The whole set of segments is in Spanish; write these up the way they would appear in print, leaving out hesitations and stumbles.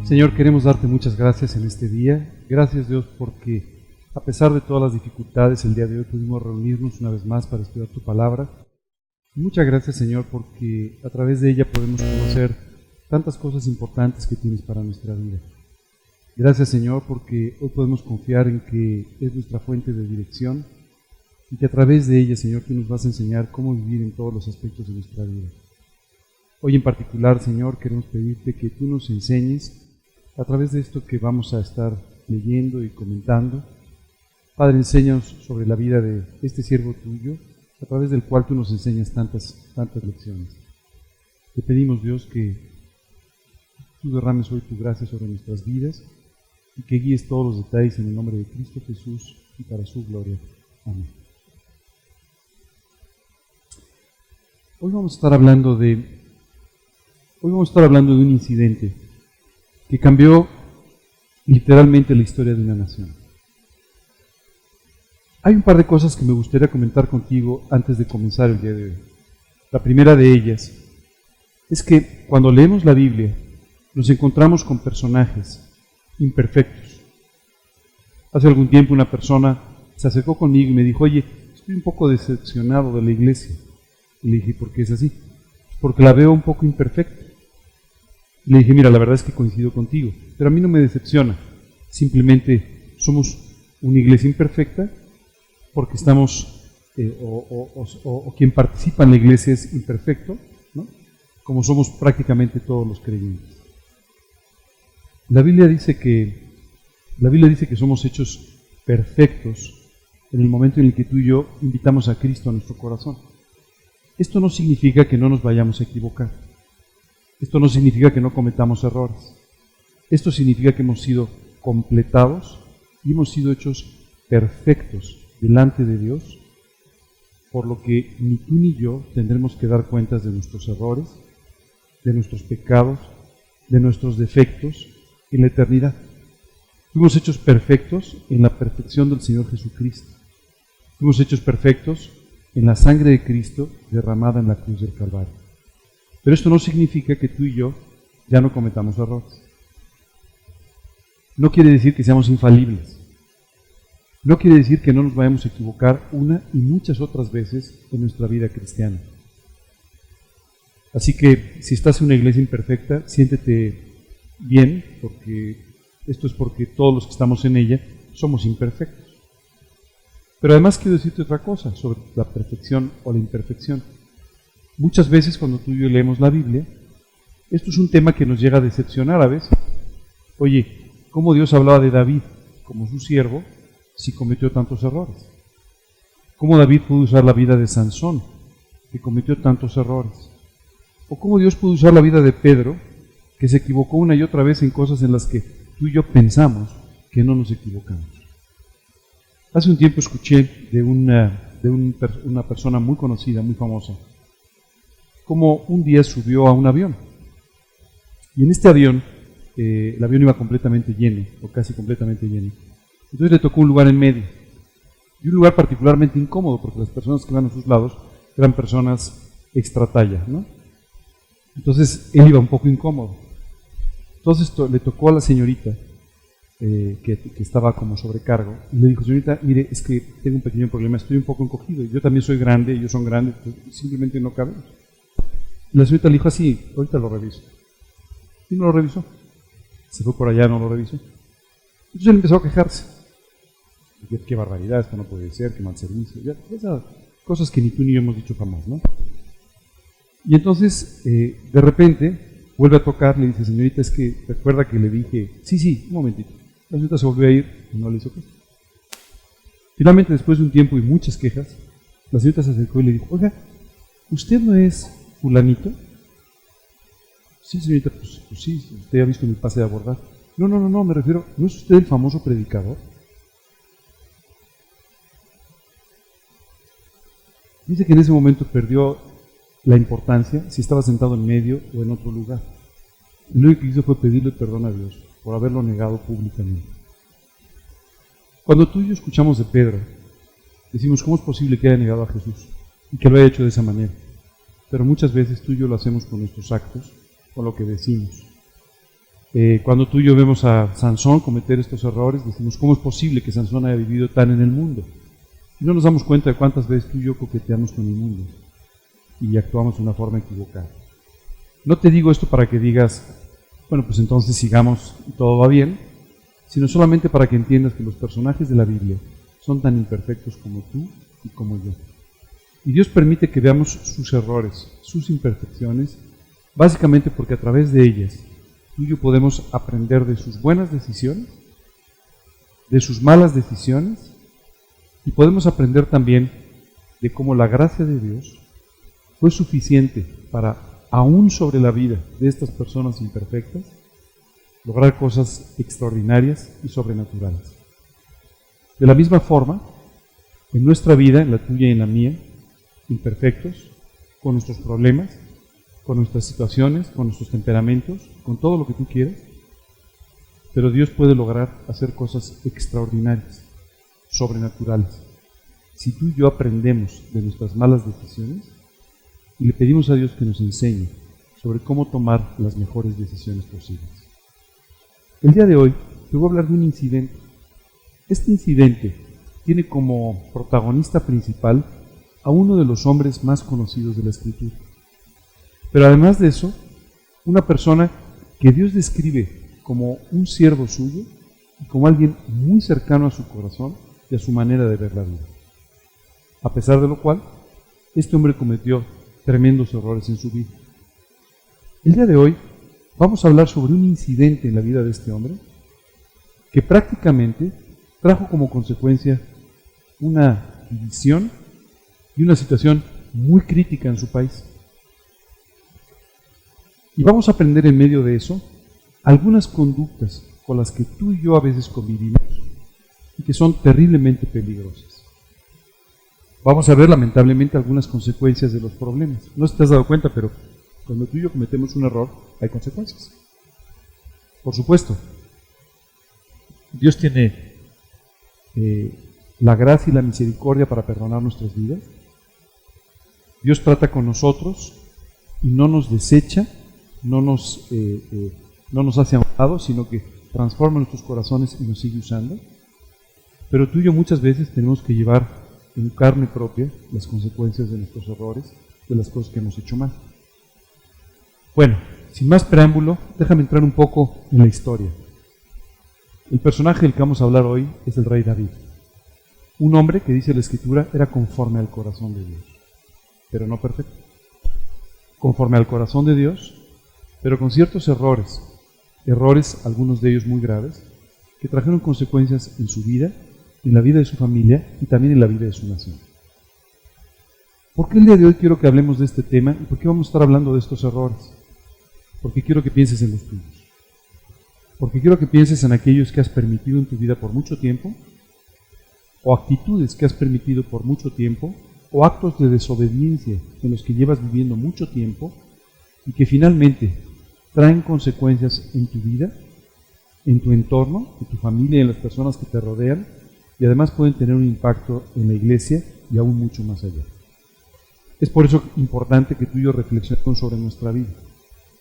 Señor, queremos darte muchas gracias en este día. Gracias, Dios, porque a pesar de todas las dificultades, el día de hoy pudimos reunirnos una vez más para estudiar tu palabra. Muchas gracias, Señor, porque a través de ella podemos conocer tantas cosas importantes que tienes para nuestra vida. Gracias, Señor, porque hoy podemos confiar en que es nuestra fuente de dirección y que a través de ella, Señor, tú nos vas a enseñar cómo vivir en todos los aspectos de nuestra vida. Hoy en particular, Señor, queremos pedirte que tú nos enseñes a través de esto que vamos a estar leyendo y comentando. Padre, enséñanos sobre la vida de este siervo tuyo, a través del cual tú nos enseñas tantas lecciones. Te pedimos, Dios, que tú derrames hoy tu gracia sobre nuestras vidas y que guíes todos los detalles en el nombre de Cristo Jesús y para su gloria. Amén. Hoy vamos a estar hablando de un incidente que cambió literalmente la historia de una nación. Hay un par de cosas que me gustaría comentar contigo antes de comenzar el día de hoy. La primera de ellas es que cuando leemos la Biblia nos encontramos con personajes imperfectos. Hace algún tiempo una persona se acercó conmigo y me dijo: oye, estoy un poco decepcionado de la iglesia. Y le dije: ¿por qué es así? Porque la veo un poco imperfecta. Le dije: mira, la verdad es que coincido contigo, pero a mí no me decepciona. Simplemente somos una iglesia imperfecta porque estamos, o quien participa en la iglesia es imperfecto, ¿no? Como somos prácticamente todos los creyentes. La Biblia dice que somos hechos perfectos en el momento en el que tú y yo invitamos a Cristo a nuestro corazón. Esto no significa que no nos vayamos a equivocar. Esto no significa que no cometamos errores. Esto significa que hemos sido completados y hemos sido hechos perfectos delante de Dios, por lo que ni tú ni yo tendremos que dar cuentas de nuestros errores, de nuestros pecados, de nuestros defectos en la eternidad. Fuimos hechos perfectos en la perfección del Señor Jesucristo. Fuimos hechos perfectos en la sangre de Cristo derramada en la cruz del Calvario. Pero esto no significa que tú y yo ya no cometamos errores. No quiere decir que seamos infalibles. No quiere decir que no nos vayamos a equivocar una y muchas otras veces en nuestra vida cristiana. Así que si estás en una iglesia imperfecta, siéntete bien, porque esto es porque todos los que estamos en ella somos imperfectos. Pero además quiero decirte otra cosa sobre la perfección o la imperfección. Muchas veces cuando tú y yo leemos la Biblia, esto es un tema que nos llega a decepcionar a veces. Oye, ¿cómo Dios hablaba de David como su siervo si cometió tantos errores? ¿Cómo David pudo usar la vida de Sansón, que cometió tantos errores? ¿O cómo Dios pudo usar la vida de Pedro, que se equivocó una y otra vez en cosas en las que tú y yo pensamos que no nos equivocamos? Hace un tiempo escuché de una persona muy conocida, muy famosa, como un día subió a un avión. Y en este avión, el avión iba completamente lleno, o casi completamente lleno. Entonces le tocó un lugar en medio. Y un lugar particularmente incómodo, porque las personas que iban a sus lados eran personas extra talla, ¿no? Entonces él iba un poco incómodo. Entonces le tocó a la señorita, que estaba como sobrecargo, y le dijo: señorita, mire, es que tengo un pequeño problema, estoy un poco encogido. Yo también soy grande, ellos son grandes, simplemente no cabemos. La señorita le dijo: así, ahorita lo reviso. Y no lo revisó. Se fue por allá, no lo revisó. Entonces él empezó a quejarse. Qué barbaridad, esto no puede ser, qué mal servicio. Ya esas cosas que ni tú ni yo hemos dicho jamás, ¿no? Y entonces, de repente, vuelve a tocar, le dice: señorita, es que recuerda que le dije, sí, un momentito. La señorita se volvió a ir y no le hizo caso. Finalmente, después de un tiempo y muchas quejas, la señorita se acercó y le dijo: oiga, ¿usted no es fulanito? Sí, señorita, pues sí, usted ha visto mi pase de abordar. No, me refiero, ¿no es usted el famoso predicador? Dice que en ese momento perdió la importancia si estaba sentado en medio o en otro lugar. Lo único que hizo fue pedirle perdón a Dios por haberlo negado públicamente. Cuando tú y yo escuchamos de Pedro, decimos: ¿cómo es posible que haya negado a Jesús y que lo haya hecho de esa manera? Pero muchas veces tú y yo lo hacemos con nuestros actos, con lo que decimos. Cuando tú y yo vemos a Sansón cometer estos errores, decimos, ¿cómo es posible que Sansón haya vivido tan en el mundo? Y no nos damos cuenta de cuántas veces tú y yo coqueteamos con el mundo y actuamos de una forma equivocada. No te digo esto para que digas, bueno, pues entonces sigamos y todo va bien, sino solamente para que entiendas que los personajes de la Biblia son tan imperfectos como tú y como yo. Y Dios permite que veamos sus errores, sus imperfecciones, básicamente porque a través de ellas tú y yo podemos aprender de sus buenas decisiones, de sus malas decisiones, y podemos aprender también de cómo la gracia de Dios fue suficiente para, aún sobre la vida de estas personas imperfectas, lograr cosas extraordinarias y sobrenaturales. De la misma forma, en nuestra vida, en la tuya y en la mía, imperfectos, con nuestros problemas, con nuestras situaciones, con nuestros temperamentos, con todo lo que tú quieras, pero Dios puede lograr hacer cosas extraordinarias, sobrenaturales. Si tú y yo aprendemos de nuestras malas decisiones y le pedimos a Dios que nos enseñe sobre cómo tomar las mejores decisiones posibles. El día de hoy te voy a hablar de un incidente. Este incidente tiene como protagonista principal a uno de los hombres más conocidos de la Escritura. Pero además de eso, una persona que Dios describe como un siervo suyo y como alguien muy cercano a su corazón y a su manera de ver la vida. A pesar de lo cual, este hombre cometió tremendos errores en su vida. El día de hoy vamos a hablar sobre un incidente en la vida de este hombre que prácticamente trajo como consecuencia una división y una situación muy crítica en su país. Y vamos a aprender en medio de eso algunas conductas con las que tú y yo a veces convivimos y que son terriblemente peligrosas. Vamos a ver lamentablemente algunas consecuencias de los problemas. No sé si te has dado cuenta, pero cuando tú y yo cometemos un error, hay consecuencias. Por supuesto, Dios tiene la gracia y la misericordia para perdonar nuestras vidas. Dios trata con nosotros y no nos desecha, no nos hace a un lado, sino que transforma nuestros corazones y nos sigue usando. Pero tú y yo muchas veces tenemos que llevar en carne propia las consecuencias de nuestros errores, de las cosas que hemos hecho mal. Bueno, sin más preámbulo, déjame entrar un poco en la historia. El personaje del que vamos a hablar hoy es el rey David. Un hombre que, dice la Escritura, era conforme al corazón de Dios, pero no perfecto. Conforme al corazón de Dios, pero con ciertos errores, algunos de ellos muy graves, que trajeron consecuencias en su vida, en la vida de su familia y también en la vida de su nación. ¿Por qué el día de hoy quiero que hablemos de este tema y por qué vamos a estar hablando de estos errores? Porque quiero que pienses en los tuyos. Porque quiero que pienses en aquellos que has permitido en tu vida por mucho tiempo, o actitudes que has permitido por mucho tiempo, o actos de desobediencia en los que llevas viviendo mucho tiempo y que finalmente traen consecuencias en tu vida, en tu entorno, en tu familia y en las personas que te rodean, y además pueden tener un impacto en la iglesia y aún mucho más allá. Es por eso importante que tú y yo reflexionemos sobre nuestra vida.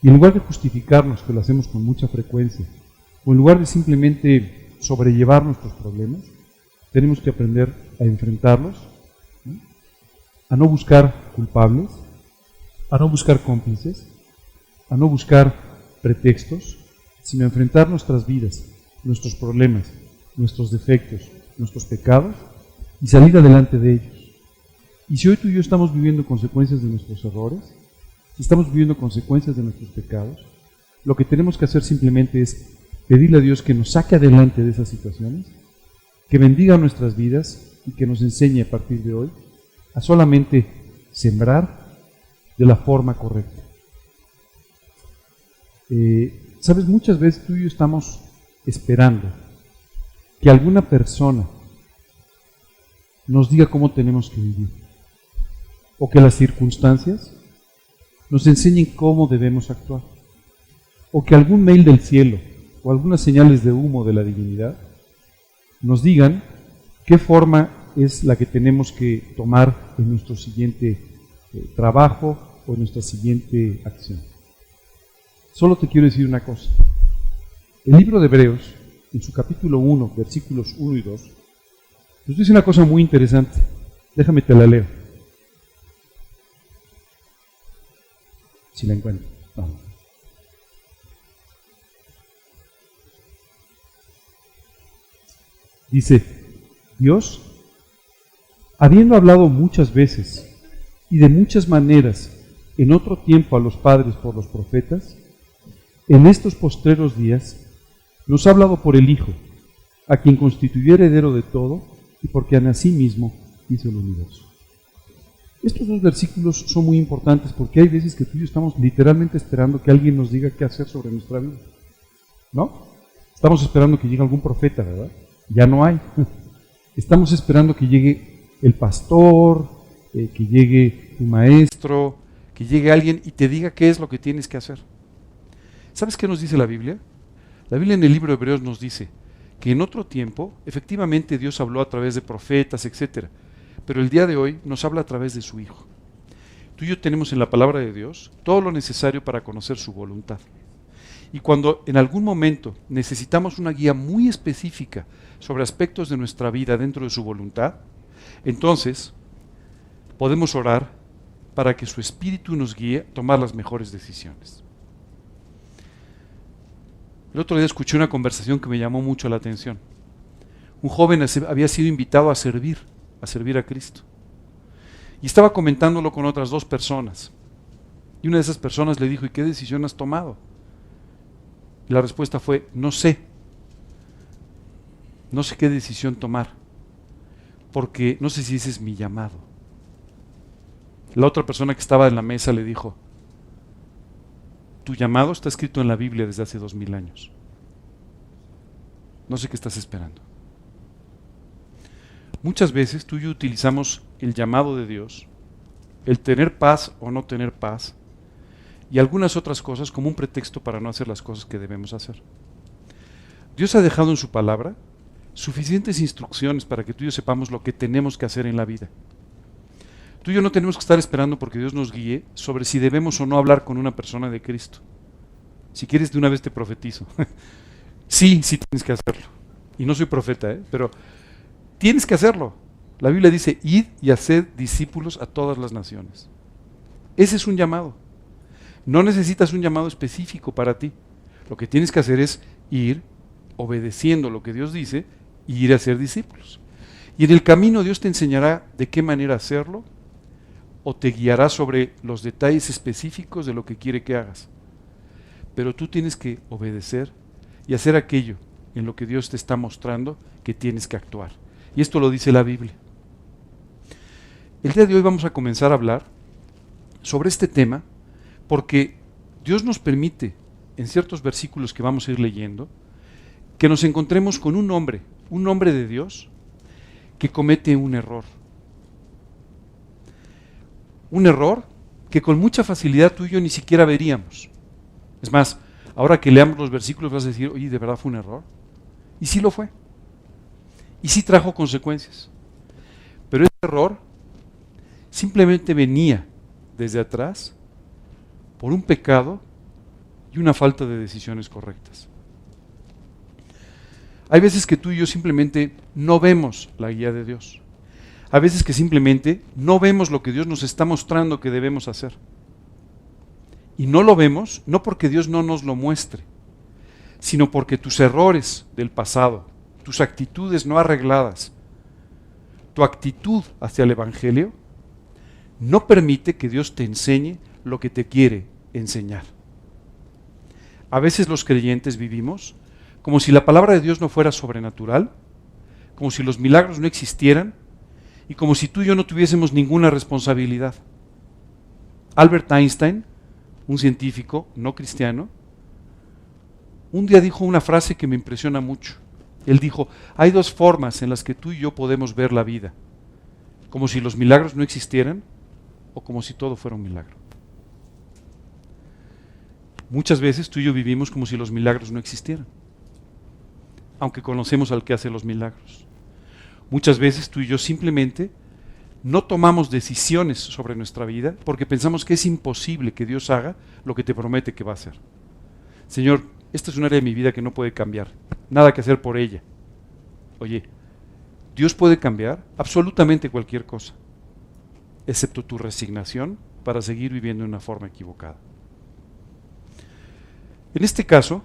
Y en lugar de justificarnos, que lo hacemos con mucha frecuencia, o en lugar de simplemente sobrellevar nuestros problemas, tenemos que aprender a enfrentarlos, ¿no? A no buscar culpables, a no buscar cómplices, a no buscar pretextos, sino a enfrentar nuestras vidas, nuestros problemas, nuestros defectos, nuestros pecados y salir adelante de ellos. Y si hoy tú y yo estamos viviendo consecuencias de nuestros errores, si estamos viviendo consecuencias de nuestros pecados, lo que tenemos que hacer simplemente es pedirle a Dios que nos saque adelante de esas situaciones, que bendiga nuestras vidas y que nos enseñe a partir de hoy a solamente sembrar de la forma correcta. Sabes, muchas veces tú y yo estamos esperando que alguna persona nos diga cómo tenemos que vivir, o que las circunstancias nos enseñen cómo debemos actuar, o que algún mail del cielo o algunas señales de humo de la divinidad nos digan qué forma es la que tenemos que tomar en nuestro siguiente trabajo o en nuestra siguiente acción. Solo te quiero decir una cosa: El libro de Hebreos, en su capítulo 1, versículos 1 y 2, nos dice una cosa muy interesante. Déjame te la leo. Si la encuentro. Vamos. Dice, Dios, habiendo hablado muchas veces y de muchas maneras en otro tiempo a los padres por los profetas, en estos postreros días nos ha hablado por el Hijo, a quien constituyó heredero de todo y por quien asimismo hizo el universo. Estos dos versículos son muy importantes porque hay veces que tú y yo estamos literalmente esperando que alguien nos diga qué hacer sobre nuestra vida, ¿no? Estamos esperando que llegue algún profeta, ¿verdad? Ya no hay. Estamos esperando que llegue el pastor, que llegue tu maestro, que llegue alguien y te diga qué es lo que tienes que hacer. ¿Sabes qué nos dice la Biblia? La Biblia en el libro de Hebreos nos dice que en otro tiempo, efectivamente Dios habló a través de profetas, etcétera, pero el día de hoy nos habla a través de su Hijo. Tú y yo tenemos en la palabra de Dios todo lo necesario para conocer su voluntad. Y cuando en algún momento necesitamos una guía muy específica sobre aspectos de nuestra vida dentro de su voluntad, entonces podemos orar para que su Espíritu nos guíe a tomar las mejores decisiones. El otro día escuché una conversación que me llamó mucho la atención. Un joven había sido invitado a servir a Cristo. Y estaba comentándolo con otras dos personas. Y una de esas personas le dijo, ¿y qué decisión has tomado? Y la respuesta fue, no sé qué decisión tomar, porque no sé si ese es mi llamado. La otra persona que estaba en la mesa le dijo, tu llamado está escrito en la Biblia desde hace 2000 años. No sé qué estás esperando. Muchas veces tú y yo utilizamos el llamado de Dios, el tener paz o no tener paz, y algunas otras cosas como un pretexto para no hacer las cosas que debemos hacer. Dios ha dejado en su palabra suficientes instrucciones para que tú y yo sepamos lo que tenemos que hacer en la vida. Tú y yo no tenemos que estar esperando porque Dios nos guíe sobre si debemos o no hablar con una persona de Cristo. Si quieres, de una vez te profetizo. Sí tienes que hacerlo. Y no soy profeta, pero tienes que hacerlo. La Biblia dice, id y haced discípulos a todas las naciones. Ese es un llamado. No necesitas un llamado específico para ti. Lo que tienes que hacer es ir obedeciendo lo que Dios dice y ir a ser discípulos. Y en el camino Dios te enseñará de qué manera hacerlo o te guiará sobre los detalles específicos de lo que quiere que hagas. Pero tú tienes que obedecer y hacer aquello en lo que Dios te está mostrando que tienes que actuar. Y esto lo dice la Biblia. El día de hoy vamos a comenzar a hablar sobre este tema porque Dios nos permite, en ciertos versículos que vamos a ir leyendo, que nos encontremos con un hombre de Dios que comete un error. Un error que con mucha facilidad tú y yo ni siquiera veríamos. Es más, ahora que leamos los versículos vas a decir, oye, ¿de verdad fue un error? Y sí lo fue. Y sí trajo consecuencias. Pero ese error simplemente venía desde atrás por un pecado y una falta de decisiones correctas. Hay veces que tú y yo simplemente no vemos la guía de Dios. Hay veces que simplemente no vemos lo que Dios nos está mostrando que debemos hacer. Y no lo vemos, no porque Dios no nos lo muestre, sino porque tus errores del pasado, tus actitudes no arregladas, tu actitud hacia el Evangelio, no permite que Dios te enseñe lo que te quiere enseñar. A veces los creyentes vivimos como si la palabra de Dios no fuera sobrenatural, como si los milagros no existieran y como si tú y yo no tuviésemos ninguna responsabilidad. Albert Einstein, un científico no cristiano, un día dijo una frase que me impresiona mucho. Él dijo, hay dos formas en las que tú y yo podemos ver la vida, como si los milagros no existieran o como si todo fuera un milagro. Muchas veces tú y yo vivimos como si los milagros no existieran, aunque conocemos al que hace los milagros. Muchas veces tú y yo simplemente no tomamos decisiones sobre nuestra vida porque pensamos que es imposible que Dios haga lo que te promete que va a hacer. Señor, esta es un área de mi vida que no puede cambiar, nada que hacer por ella. Oye, Dios puede cambiar absolutamente cualquier cosa, excepto tu resignación para seguir viviendo de una forma equivocada. En este caso,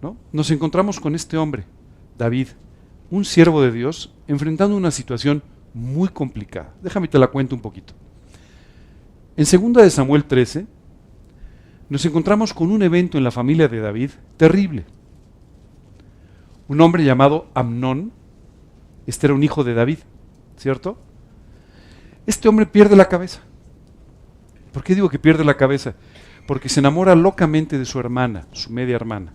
¿no?, nos encontramos con este hombre, David, un siervo de Dios, enfrentando una situación muy complicada. Déjame te la cuento un poquito. En 2 de Samuel 13, nos encontramos con un evento en la familia de David terrible. Un hombre llamado Amnón, este era un hijo de David, ¿cierto? Este hombre pierde la cabeza. ¿Por qué digo que pierde la cabeza? Porque se enamora locamente de su hermana, su media hermana.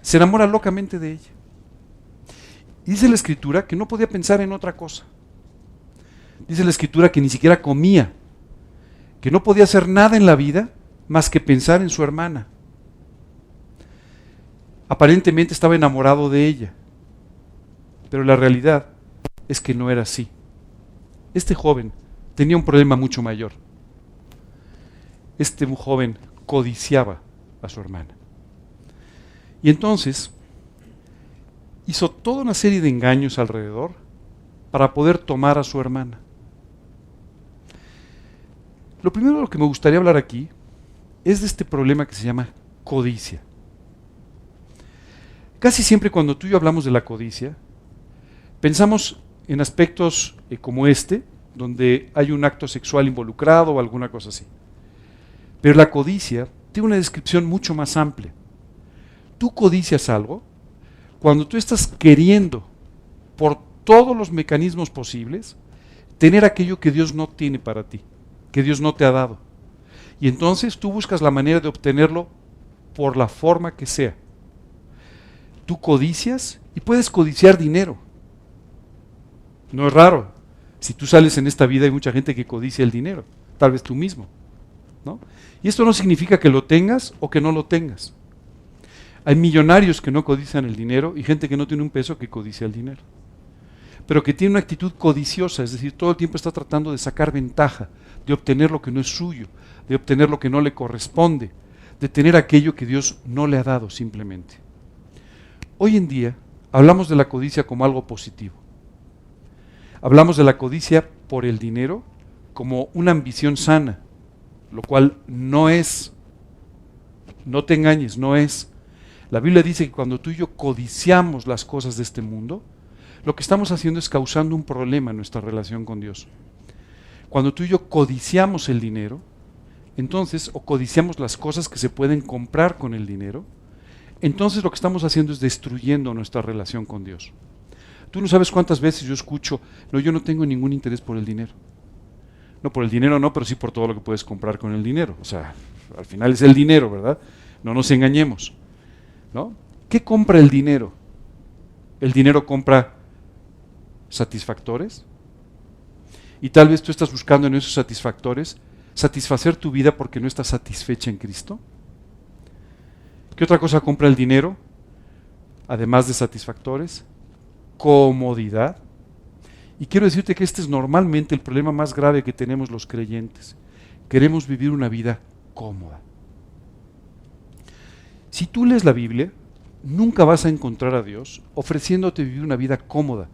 Se enamora locamente de ella. Y dice la Escritura que no podía pensar en otra cosa. Dice la Escritura que ni siquiera comía, que no podía hacer nada en la vida más que pensar en su hermana. Aparentemente estaba enamorado de ella, pero la realidad es que no era así. Este joven tenía un problema mucho mayor. Este joven codiciaba a su hermana. Y entonces hizo toda una serie de engaños alrededor para poder tomar a su hermana. Lo primero de lo que me gustaría hablar aquí es de este problema que se llama codicia. Casi siempre cuando tú y yo hablamos de la codicia, pensamos en aspectos como este, donde hay un acto sexual involucrado o alguna cosa así. Pero la codicia tiene una descripción mucho más amplia. Tú codicias algo cuando tú estás queriendo, por todos los mecanismos posibles, tener aquello que Dios no tiene para ti, que Dios no te ha dado. Y entonces tú buscas la manera de obtenerlo por la forma que sea. Tú codicias y puedes codiciar dinero. No es raro. Si tú sales en esta vida hay mucha gente que codicia el dinero, tal vez tú mismo, ¿no? Y esto no significa que lo tengas o que no lo tengas. Hay millonarios que no codician el dinero y gente que no tiene un peso que codicia el dinero. Pero que tiene una actitud codiciosa, es decir, todo el tiempo está tratando de sacar ventaja, de obtener lo que no es suyo, de obtener lo que no le corresponde, de tener aquello que Dios no le ha dado simplemente. Hoy en día hablamos de la codicia como algo positivo. Hablamos de la codicia por el dinero como una ambición sana, lo cual no es. No te engañes, no es. La Biblia dice que cuando tú y yo codiciamos las cosas de este mundo, lo que estamos haciendo es causando un problema en nuestra relación con Dios. Cuando tú y yo codiciamos el dinero, entonces, o codiciamos las cosas que se pueden comprar con el dinero, entonces lo que estamos haciendo es destruyendo nuestra relación con Dios. Tú no sabes cuántas veces yo escucho, no, yo no tengo ningún interés por el dinero. No, por el dinero no, pero sí por todo lo que puedes comprar con el dinero. O sea, al final es el dinero, ¿verdad? No nos engañemos, ¿no? ¿Qué compra el dinero? El dinero compra satisfactores. Y tal vez tú estás buscando en esos satisfactores satisfacer tu vida porque no estás satisfecha en Cristo. ¿Qué otra cosa compra el dinero? Además de satisfactores, comodidad. Y quiero decirte que este es normalmente el problema más grave que tenemos los creyentes. Queremos vivir una vida cómoda. Si tú lees la Biblia, nunca vas a encontrar a Dios ofreciéndote vivir una vida cómoda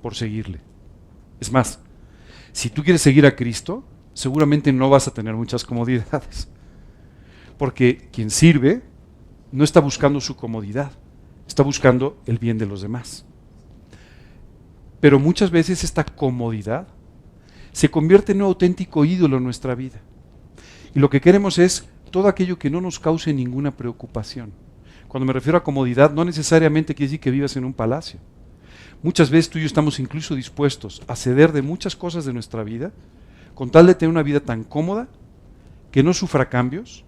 por seguirle. Es más, si tú quieres seguir a Cristo, seguramente no vas a tener muchas comodidades. Porque quien sirve no está buscando su comodidad, está buscando el bien de los demás. Pero muchas veces esta comodidad se convierte en un auténtico ídolo en nuestra vida. Y lo que queremos es todo aquello que no nos cause ninguna preocupación. Cuando me refiero a comodidad, no necesariamente quiere decir que vivas en un palacio. Muchas veces tú y yo estamos incluso dispuestos a ceder de muchas cosas de nuestra vida con tal de tener una vida tan cómoda que no sufra cambios,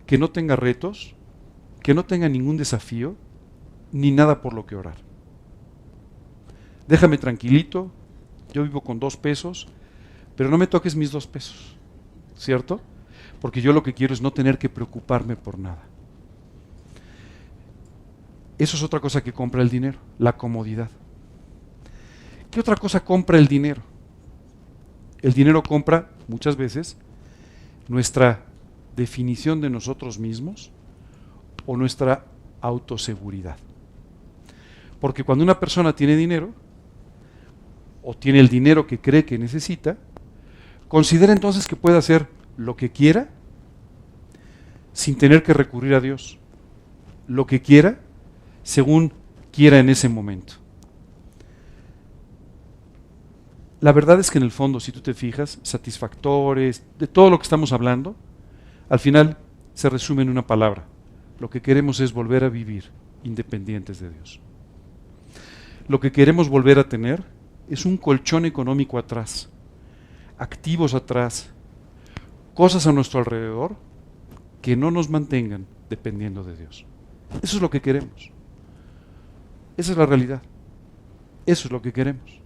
que no tenga retos, que no tenga ningún desafío, ni nada por lo que orar. Déjame tranquilito, yo vivo con 2 pesos, pero no me toques mis 2 pesos, ¿cierto? Porque yo lo que quiero es no tener que preocuparme por nada. Eso es otra cosa que compra el dinero, la comodidad. ¿Qué otra cosa compra el dinero? El dinero compra, muchas veces, nuestra definición de nosotros mismos o nuestra autoseguridad. Porque cuando una persona tiene dinero, o tiene el dinero que cree que necesita, considera entonces que puede hacer lo que quiera sin tener que recurrir a Dios. Lo que quiera, según quiera en ese momento. La verdad es que en el fondo, si tú te fijas, satisfactores, de todo lo que estamos hablando, al final se resume en una palabra. Lo que queremos es volver a vivir independientes de Dios. Lo que queremos volver a tener es un colchón económico atrás, activos atrás, cosas a nuestro alrededor que no nos mantengan dependiendo de Dios. Eso es lo que queremos. Esa es la realidad. Eso es lo que queremos.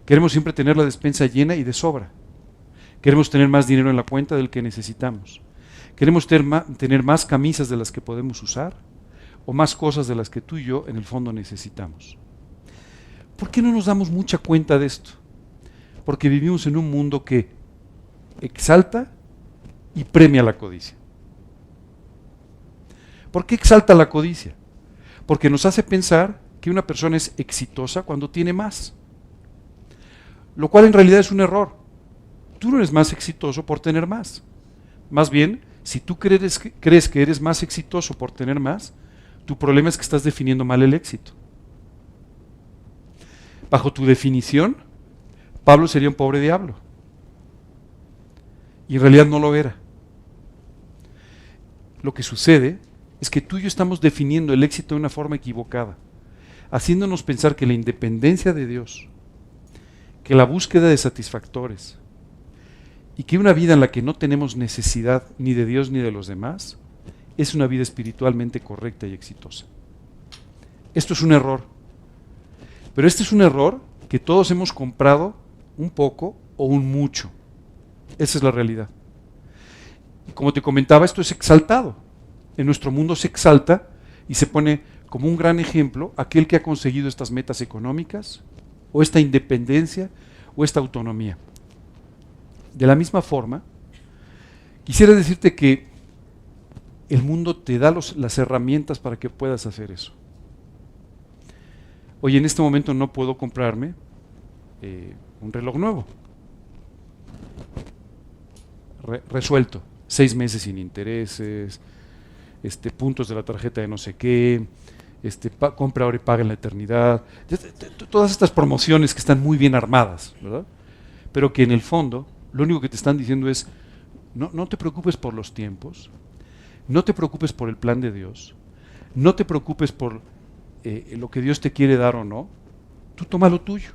Queremos siempre tener la despensa llena y de sobra. Queremos tener más dinero en la cuenta del que necesitamos. Queremos tener más camisas de las que podemos usar o más cosas de las que tú y yo en el fondo necesitamos. ¿Por qué no nos damos mucha cuenta de esto? Porque vivimos en un mundo que exalta y premia la codicia. ¿Por qué exalta la codicia? Porque nos hace pensar que una persona es exitosa cuando tiene más. Lo cual en realidad es un error. Tú no eres más exitoso por tener más. Más bien, si tú crees que eres más exitoso por tener más, tu problema es que estás definiendo mal el éxito. Bajo tu definición, Pablo sería un pobre diablo. Y en realidad no lo era. Lo que sucede es que tú y yo estamos definiendo el éxito de una forma equivocada, haciéndonos pensar que la independencia de Dios, que la búsqueda de satisfactores y que una vida en la que no tenemos necesidad ni de Dios ni de los demás es una vida espiritualmente correcta y exitosa. Esto es un error. Pero este es un error que todos hemos comprado un poco o un mucho. Esa es la realidad. Y como te comentaba, esto es exaltado. En nuestro mundo se exalta y se pone como un gran ejemplo aquel que ha conseguido estas metas económicas o esta independencia o esta autonomía. De la misma forma, quisiera decirte que el mundo te da las herramientas para que puedas hacer eso. Oye, en este momento no puedo comprarme un reloj nuevo. Resuelto. 6 meses sin intereses, puntos de la tarjeta de no sé qué, compra ahora y paga en la eternidad. Todas estas promociones que están muy bien armadas, ¿verdad? Pero que en el fondo lo único que te están diciendo es no te preocupes por los tiempos, no te preocupes por el plan de Dios, no te preocupes por lo que Dios te quiere dar o no. Tú toma lo tuyo,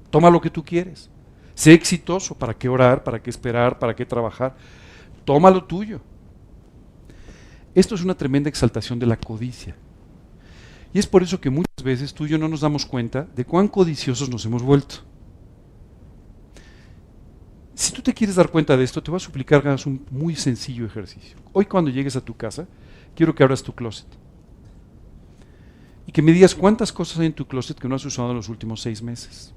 toma lo que tú quieres, sé exitoso. ¿Para qué orar? ¿Para qué esperar? ¿Para qué trabajar? Toma lo tuyo. Esto es una tremenda exaltación de la codicia. Y es por eso que muchas veces tú y yo no nos damos cuenta de cuán codiciosos nos hemos vuelto. Si tú te quieres dar cuenta de esto, te voy a suplicar que hagas un muy sencillo ejercicio. Hoy cuando llegues a tu casa, quiero que abras tu closet. Y que me digas cuántas cosas hay en tu closet que no has usado en los últimos 6 meses.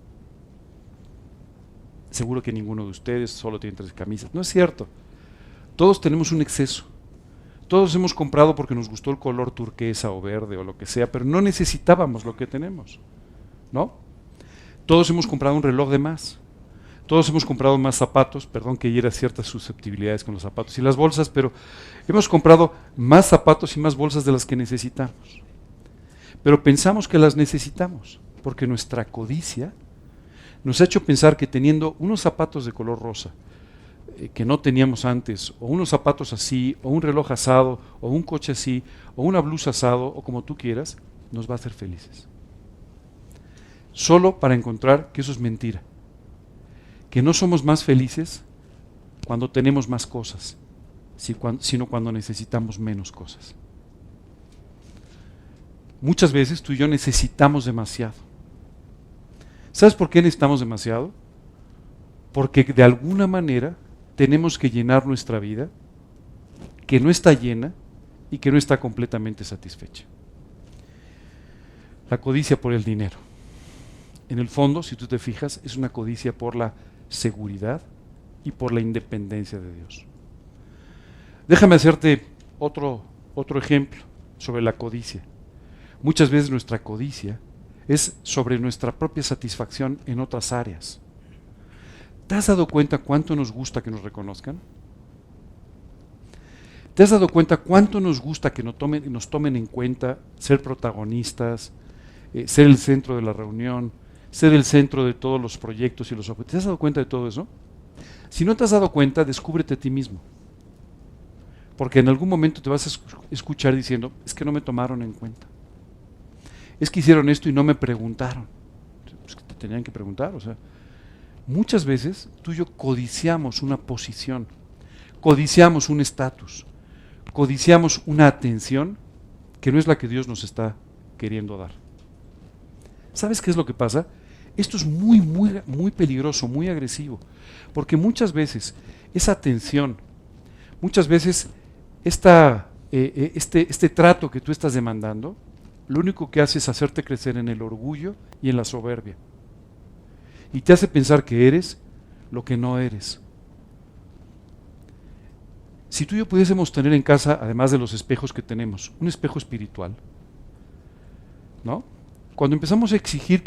Seguro que ninguno de ustedes solo tiene 3 camisas. No es cierto. Todos tenemos un exceso. Todos hemos comprado porque nos gustó el color turquesa o verde o lo que sea, pero no necesitábamos lo que tenemos, ¿no? Todos hemos comprado un reloj de más. Todos hemos comprado más zapatos, perdón que hiera ciertas susceptibilidades con los zapatos y las bolsas, pero hemos comprado más zapatos y más bolsas de las que necesitamos. Pero pensamos que las necesitamos, porque nuestra codicia nos ha hecho pensar que teniendo unos zapatos de color rosa, que no teníamos antes, o unos zapatos así, o un reloj asado, o un coche así, o una blusa asado, o como tú quieras, nos va a hacer felices. Solo para encontrar que eso es mentira. Que no somos más felices cuando tenemos más cosas, sino cuando necesitamos menos cosas. Muchas veces tú y yo necesitamos demasiado. ¿Sabes por qué necesitamos demasiado? Porque de alguna manera tenemos que llenar nuestra vida, que no está llena y que no está completamente satisfecha. La codicia por el dinero. En el fondo, si tú te fijas, es una codicia por la seguridad y por la independencia de Dios. Déjame hacerte otro otro ejemplo sobre la codicia. Muchas veces nuestra codicia es sobre nuestra propia satisfacción en otras áreas. ¿Te has dado cuenta cuánto nos gusta que nos reconozcan? ¿Te has dado cuenta cuánto nos gusta que nos tomen en cuenta ser protagonistas, ser el centro de la reunión, ser el centro de todos los proyectos y los objetivos? ¿Te has dado cuenta de todo eso? Si no te has dado cuenta, descúbrete a ti mismo. Porque en algún momento te vas a escuchar diciendo, es que no me tomaron en cuenta. Es que hicieron esto y no me preguntaron. Pues que te tenían que preguntar, o sea. Muchas veces tú y yo codiciamos una posición, codiciamos un estatus, codiciamos una atención que no es la que Dios nos está queriendo dar. ¿Sabes qué es lo que pasa? Esto es muy, muy, muy peligroso, muy agresivo, porque muchas veces esa atención, muchas veces este trato que tú estás demandando, lo único que hace es hacerte crecer en el orgullo y en la soberbia. Y te hace pensar que eres lo que no eres. Si tú y yo pudiésemos tener en casa, además de los espejos que tenemos, un espejo espiritual, ¿no? Cuando empezamos a exigir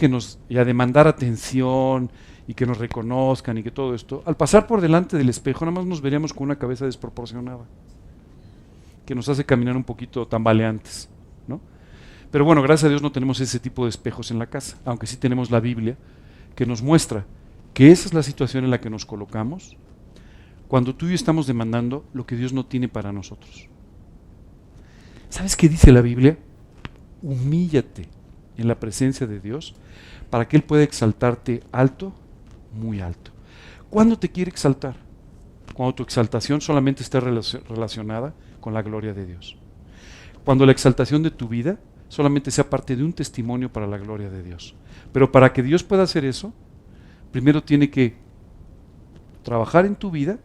y a demandar atención y que nos reconozcan y que todo esto, al pasar por delante del espejo nada más nos veríamos con una cabeza desproporcionada, que nos hace caminar un poquito tambaleantes, ¿no? Pero bueno, gracias a Dios no tenemos ese tipo de espejos en la casa, aunque sí tenemos la Biblia, que nos muestra que esa es la situación en la que nos colocamos cuando tú y yo estamos demandando lo que Dios no tiene para nosotros. ¿Sabes qué dice la Biblia? Humíllate en la presencia de Dios para que Él pueda exaltarte alto, muy alto. ¿Cuándo te quiere exaltar? Cuando tu exaltación solamente esté relacionada con la gloria de Dios. Cuando la exaltación de tu vida solamente sea parte de un testimonio para la gloria de Dios. Pero para que Dios pueda hacer eso, primero tiene que trabajar en tu vida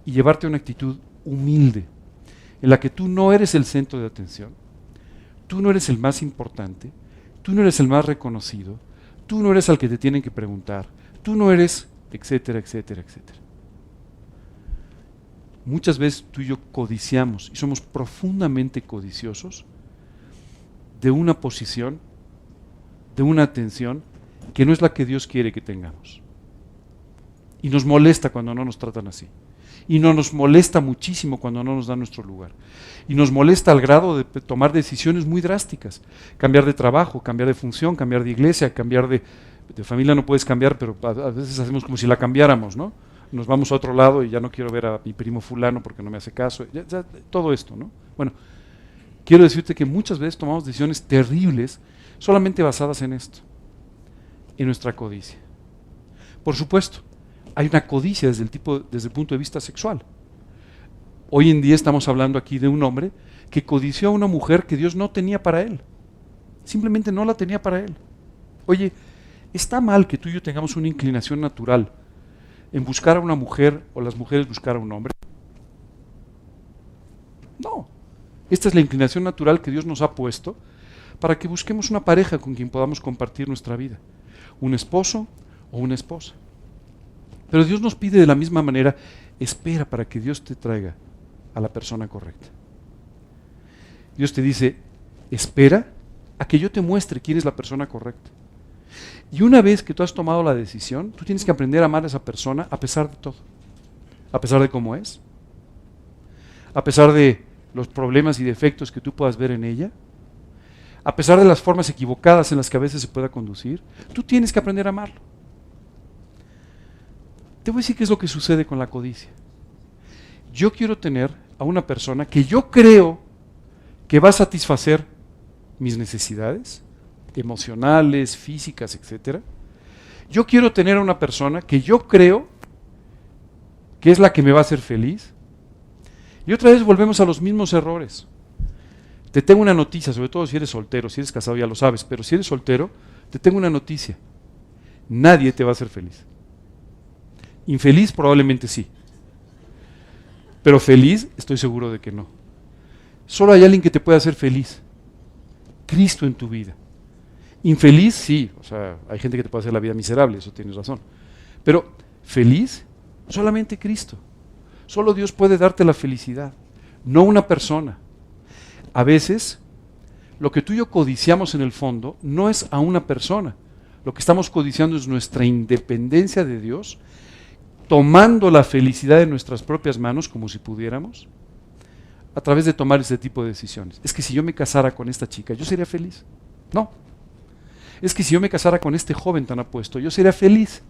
y llevarte a una actitud humilde, en la que tú no eres el centro de atención, tú no eres el más importante, tú no eres el más reconocido, tú no eres al que te tienen que preguntar, tú no eres, etcétera, etcétera, etcétera. Muchas veces tú y yo codiciamos y somos profundamente codiciosos de una posición, de una atención que no es la que Dios quiere que tengamos. Y nos molesta cuando no nos tratan así. Y nos molesta muchísimo cuando no nos dan nuestro lugar. Y nos molesta al grado de tomar decisiones muy drásticas. Cambiar de trabajo, cambiar de función, cambiar de iglesia, cambiar de familia no puedes cambiar, pero a veces hacemos como si la cambiáramos, ¿no? Nos vamos a otro lado y ya no quiero ver a mi primo fulano porque no me hace caso. Ya, todo esto, ¿no? Bueno, quiero decirte que muchas veces tomamos decisiones terribles solamente basadas en esto, en nuestra codicia. Por supuesto, hay una codicia desde el punto de vista sexual. Hoy en día estamos hablando aquí de un hombre que codició a una mujer que Dios no tenía para él. Simplemente no la tenía para él. Oye, ¿está mal que tú y yo tengamos una inclinación natural en buscar a una mujer o las mujeres buscar a un hombre? No. Esta es la inclinación natural que Dios nos ha puesto para que busquemos una pareja con quien podamos compartir nuestra vida. Un esposo o una esposa. Pero Dios nos pide de la misma manera, espera para que Dios te traiga a la persona correcta. Dios te dice, espera a que yo te muestre quién es la persona correcta. Y una vez que tú has tomado la decisión, tú tienes que aprender a amar a esa persona a pesar de todo. A pesar de cómo es. A pesar de los problemas y defectos que tú puedas ver en ella. A pesar de las formas equivocadas en las que a veces se pueda conducir. Tú tienes que aprender a amarlo. Te voy a decir qué es lo que sucede con la codicia. Yo quiero tener a una persona que yo creo que va a satisfacer mis necesidades emocionales, físicas, etc. Yo quiero tener a una persona que yo creo que es la que me va a hacer feliz. Y otra vez volvemos a los mismos errores. Te tengo una noticia, sobre todo si eres soltero, si eres casado ya lo sabes, pero si eres soltero, te tengo una noticia. Nadie te va a hacer feliz. Infeliz probablemente sí, pero feliz estoy seguro de que no. Solo hay alguien que te puede hacer feliz, Cristo en tu vida. Infeliz sí, o sea, hay gente que te puede hacer la vida miserable, eso tienes razón, pero feliz solamente Cristo. Solo Dios puede darte la felicidad, no una persona. a veces lo que tú y yo codiciamos en el fondo no es a una persona. Lo que estamos codiciando es nuestra independencia de Dios, tomando la felicidad en nuestras propias manos, como si pudiéramos, a través de tomar ese tipo de decisiones. Es que si yo me casara con esta chica, ¿yo sería feliz? No. Es que si yo me casara con este joven tan apuesto, ¿yo sería feliz?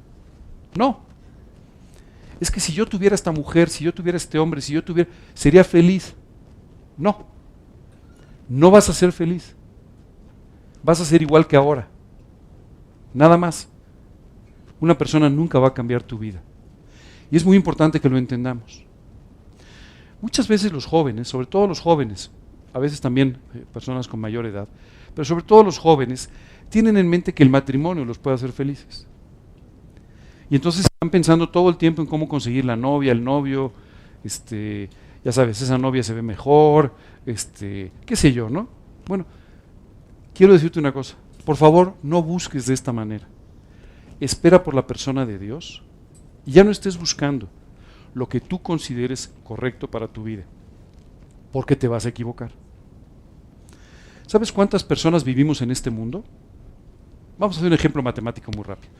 No. Es que si yo tuviera esta mujer, si yo tuviera este hombre, si yo tuviera, ¿sería feliz? No. No vas a ser feliz. Vas a ser igual que ahora. Nada más. Una persona nunca va a cambiar tu vida. Y es muy importante que lo entendamos. Muchas veces los jóvenes, sobre todo los jóvenes, a veces también personas con mayor edad, pero sobre todo los jóvenes, tienen en mente que el matrimonio los puede hacer felices. Y entonces están pensando todo el tiempo en cómo conseguir la novia, el novio, ya sabes, esa novia se ve mejor, qué sé yo, ¿no? Bueno, quiero decirte una cosa, por favor, no busques de esta manera. Espera por la persona de Dios y ya no estés buscando lo que tú consideres correcto para tu vida, porque te vas a equivocar. ¿Sabes cuántas personas vivimos en este mundo? Vamos a hacer un ejemplo matemático muy rápido.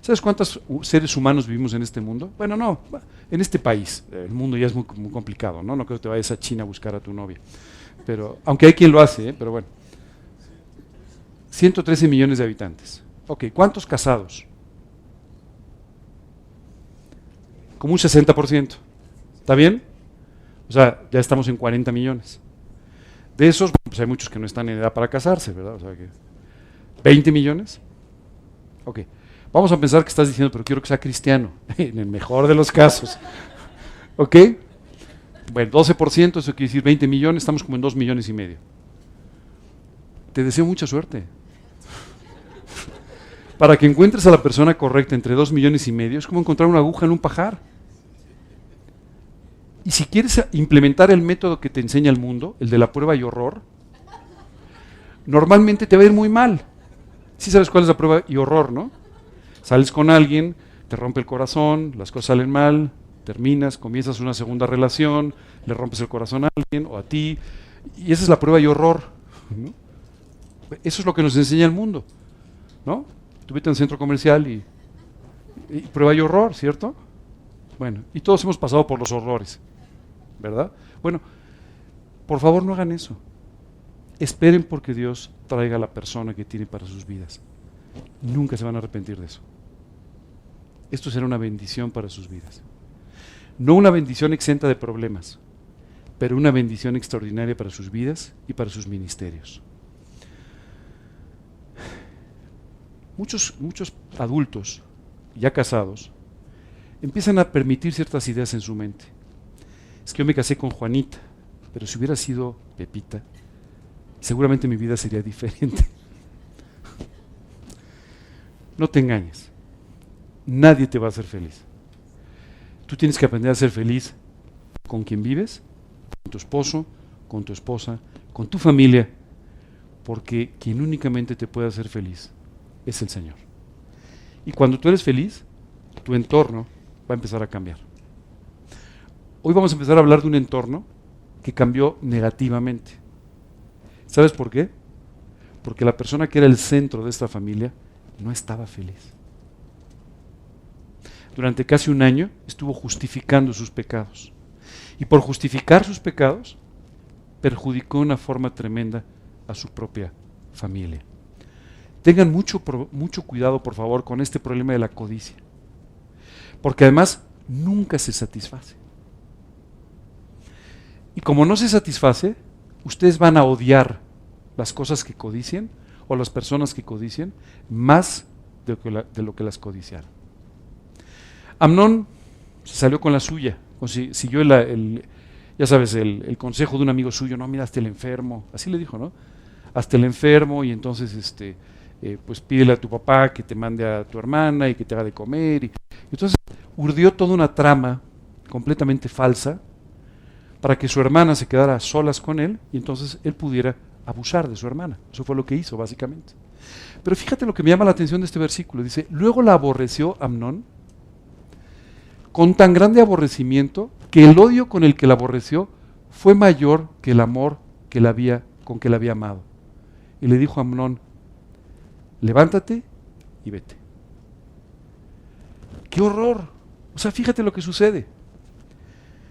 ¿Sabes cuántos seres humanos vivimos en este mundo? Bueno, no, en este país. El mundo ya es muy complicado, ¿no? No creo que te vayas a China a buscar a tu novia. Pero, aunque hay quien lo hace, pero bueno. 113 millones de habitantes. Ok, ¿cuántos casados? Como un 60%. ¿Está bien? O sea, ya estamos en 40 millones. De esos, pues hay muchos que no están en edad para casarse, ¿verdad? O sea que 20 millones. Ok. Vamos a pensar que estás diciendo, pero quiero que sea cristiano, en el mejor de los casos. ¿Ok? Bueno, 12%, eso quiere decir 20 millones, estamos como en 2 millones y medio. Te deseo mucha suerte. Para que encuentres a la persona correcta entre 2 millones y medio, es como encontrar una aguja en un pajar. Y si quieres implementar el método que te enseña el mundo, el de la prueba y horror, normalmente te va a ir muy mal. Sí sabes cuál es la prueba y horror, ¿no? Sales con alguien, te rompe el corazón, las cosas salen mal, terminas, comienzas una segunda relación, le rompes el corazón a alguien o a ti, y esa es la prueba y horror, ¿no? Eso es lo que nos enseña el mundo, ¿no? Tú vete a un centro comercial y prueba y horror, ¿cierto? Bueno, y todos hemos pasado por los horrores, ¿verdad? Bueno, por favor no hagan eso. Esperen porque Dios traiga la persona que tiene para sus vidas. Nunca se van a arrepentir de eso. Esto será una bendición para sus vidas. No una bendición exenta de problemas, pero una bendición extraordinaria para sus vidas y para sus ministerios. Muchos adultos, ya casados, empiezan a permitir ciertas ideas en su mente. Es que yo me casé con Juanita, pero si hubiera sido Pepita, seguramente mi vida sería diferente. No te engañes. Nadie te va a hacer feliz. Tú tienes que aprender a ser feliz con quien vives, con tu esposo, con tu esposa, con tu familia, porque quien únicamente te puede hacer feliz es el Señor. Y cuando tú eres feliz, tu entorno va a empezar a cambiar. Hoy vamos a empezar a hablar de un entorno que cambió negativamente. ¿Sabes por qué? Porque la persona que era el centro de esta familia no estaba feliz. Durante casi un año estuvo justificando sus pecados. Y por justificar sus pecados, perjudicó de una forma tremenda a su propia familia. Tengan mucho cuidado, por favor, con este problema de la codicia. Porque además nunca se satisface. Y como no se satisface, ustedes van a odiar las cosas que codician o las personas que codician más de lo que las codiciaron. Amnón se salió con la suya, siguió ya sabes, el consejo de un amigo suyo, no, mira, hazte el enfermo, así le dijo, ¿no? Hazte el enfermo y entonces pues pídele a tu papá que te mande a tu hermana y que te haga de comer. Y entonces urdió toda una trama completamente falsa para que su hermana se quedara a solas con él y entonces él pudiera abusar de su hermana. Eso fue lo que hizo, básicamente. Pero fíjate lo que me llama la atención de este versículo. Dice, luego la aborreció Amnón con tan grande aborrecimiento que el odio con el que la aborreció fue mayor que el amor que la había amado. Y le dijo a Amnón, levántate y vete. ¡Qué horror! O sea, fíjate lo que sucede.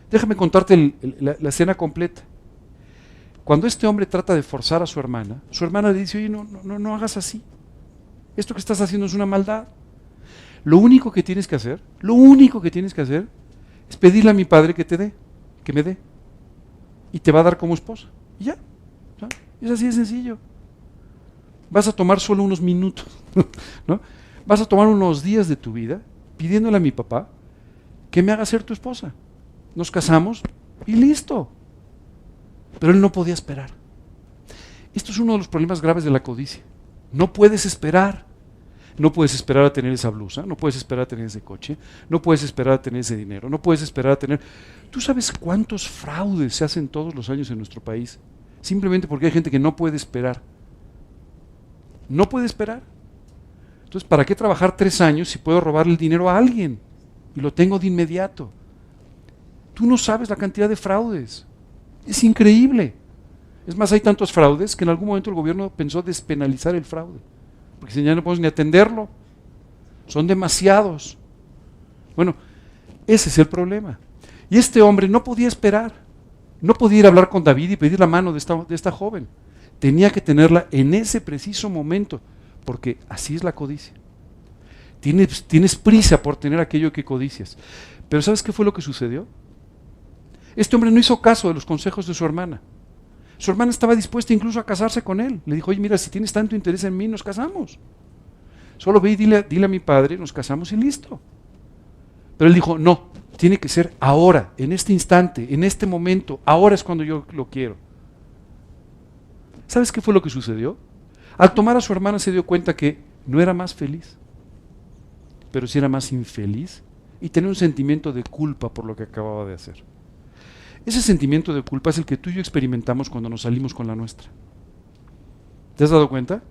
Déjame contarte la escena completa. Cuando este hombre trata de forzar a su hermana le dice, oye, no hagas así. Esto que estás haciendo es una maldad. Lo único que tienes que hacer es pedirle a mi padre que me dé. Y te va a dar como esposa. Y ya. Es así de sencillo. Vas a tomar solo unos minutos, ¿no? Vas a tomar unos días de tu vida pidiéndole a mi papá que me haga ser tu esposa. Nos casamos y listo. Pero él no podía esperar. Esto es uno de los problemas graves de la codicia. No puedes esperar. No puedes esperar a tener esa blusa, no puedes esperar a tener ese coche, no puedes esperar a tener ese dinero, no puedes esperar a tener... ¿Tú sabes cuántos fraudes se hacen todos los años en nuestro país? Simplemente porque hay gente que no puede esperar. No puede esperar. Entonces, ¿para qué trabajar 3 años si puedo robarle el dinero a alguien? Y lo tengo de inmediato. Tú no sabes la cantidad de fraudes. Es increíble. Es más, hay tantos fraudes que en algún momento el gobierno pensó despenalizar el fraude. Porque si ya no podemos ni atenderlo. Son demasiados. Bueno, ese es el problema. Y este hombre no podía esperar. No podía ir a hablar con David y pedir la mano de esta joven. Tenía que tenerla en ese preciso momento, porque así es la codicia. Tienes prisa por tener aquello que codicias. Pero ¿sabes qué fue lo que sucedió? Este hombre no hizo caso de los consejos de su hermana. Su hermana estaba dispuesta incluso a casarse con él. Le dijo, oye, mira, si tienes tanto interés en mí, nos casamos. Solo ve y dile a mi padre, nos casamos y listo. Pero él dijo, no, tiene que ser ahora, en este instante, en este momento, ahora es cuando yo lo quiero. ¿Sabes qué fue lo que sucedió? Al tomar a su hermana se dio cuenta que no era más feliz, pero sí era más infeliz y tenía un sentimiento de culpa por lo que acababa de hacer. Ese sentimiento de culpa es el que tú y yo experimentamos cuando nos salimos con la nuestra. ¿Te has dado cuenta?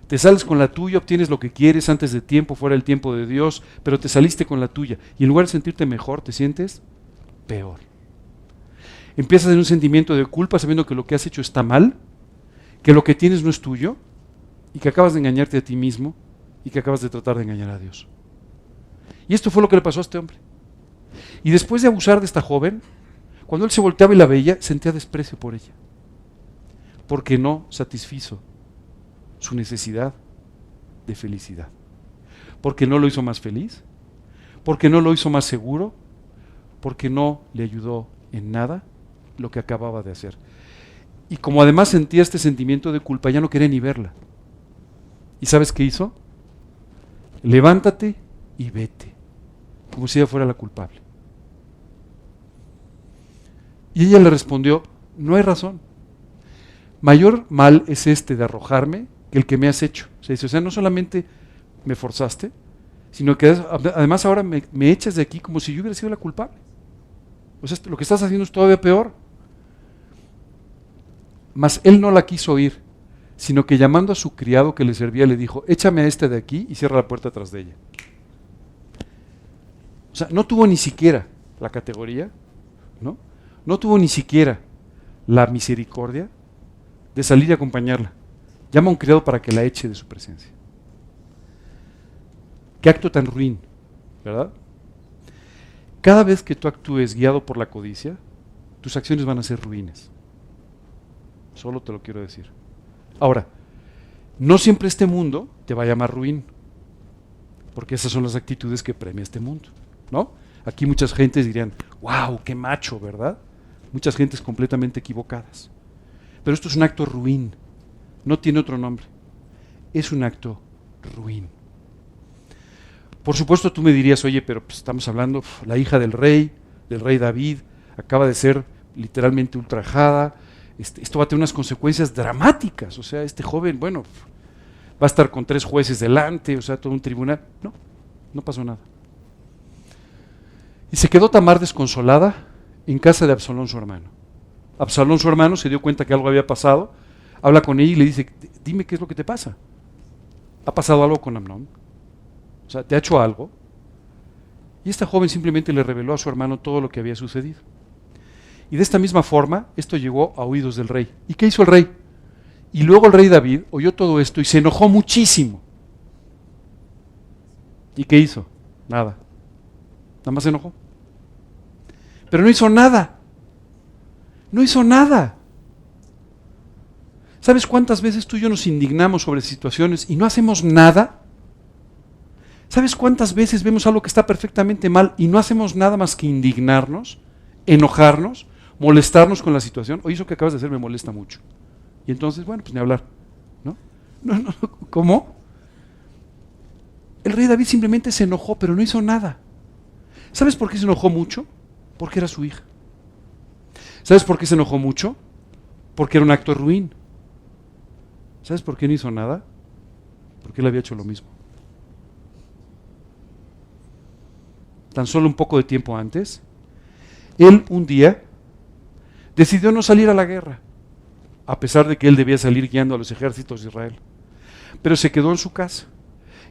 Te sales con la tuya, obtienes lo que quieres antes de tiempo, fuera del tiempo de Dios, pero te saliste con la tuya y en lugar de sentirte mejor, te sientes peor. Empiezas en un sentimiento de culpa sabiendo que lo que has hecho está mal, que lo que tienes no es tuyo y que acabas de engañarte a ti mismo y que acabas de tratar de engañar a Dios. Y esto fue lo que le pasó a este hombre. Y después de abusar de esta joven, cuando él se volteaba y la veía, sentía desprecio por ella, porque no satisfizo su necesidad de felicidad, porque no lo hizo más feliz, porque no lo hizo más seguro, porque no le ayudó en nada lo que acababa de hacer. Y como además sentía este sentimiento de culpa, ya no quería ni verla. ¿Y sabes qué hizo? Levántate y vete, como si ella fuera la culpable. Y ella le respondió, no hay razón. Mayor mal es este de arrojarme que el que me has hecho. O sea, no solamente me forzaste, sino que además ahora me echas de aquí como si yo hubiera sido la culpable. O sea, lo que estás haciendo es todavía peor. Mas él no la quiso oír, sino que llamando a su criado que le servía, le dijo, échame a este de aquí y cierra la puerta tras de ella. O sea, no tuvo ni siquiera la categoría, ¿no? No tuvo ni siquiera la misericordia de salir y acompañarla. Llama a un criado para que la eche de su presencia. Qué acto tan ruin, ¿verdad? Cada vez que tú actúes guiado por la codicia, tus acciones van a ser ruines. Solo te lo quiero decir. Ahora, no siempre este mundo te va a llamar ruin, porque esas son las actitudes que premia este mundo, ¿no? Aquí muchas gentes dirían, wow, qué macho, ¿verdad? Muchas gentes completamente equivocadas. Pero esto es un acto ruin, no tiene otro nombre. Es un acto ruin. Por supuesto tú me dirías, oye, pero pues, estamos hablando, la hija del rey David, acaba de ser literalmente ultrajada, esto va a tener unas consecuencias dramáticas, o sea, este joven, bueno, va a estar con 3 jueces delante, o sea, todo un tribunal. No pasó nada. Y se quedó Tamar desconsolada en casa de Absalón su hermano. Absalón su hermano se dio cuenta que algo había pasado, habla con ella y le dice, dime qué es lo que te pasa. ¿Ha pasado algo con Amnón? O sea, ¿te ha hecho algo? Y esta joven simplemente le reveló a su hermano todo lo que había sucedido. Y de esta misma forma, esto llegó a oídos del rey. ¿Y qué hizo el rey? Y luego el rey David oyó todo esto y se enojó muchísimo. ¿Y qué hizo? Nada. Nada más se enojó. Pero no hizo nada. No hizo nada. ¿Sabes cuántas veces tú y yo nos indignamos sobre situaciones y no hacemos nada? ¿Sabes cuántas veces vemos algo que está perfectamente mal y no hacemos nada más que indignarnos, enojarnos, molestarnos con la situación? Oye, eso que acabas de hacer me molesta mucho. Y entonces, bueno, pues ni hablar. ¿No? No, ¿cómo? El rey David simplemente se enojó, pero no hizo nada. ¿Sabes por qué se enojó mucho? Porque era su hija. ¿Sabes por qué se enojó mucho? Porque era un acto ruin. ¿Sabes por qué no hizo nada? Porque él había hecho lo mismo. Tan solo un poco de tiempo antes, él un día decidió no salir a la guerra, a pesar de que él debía salir guiando a los ejércitos de Israel. Pero se quedó en su casa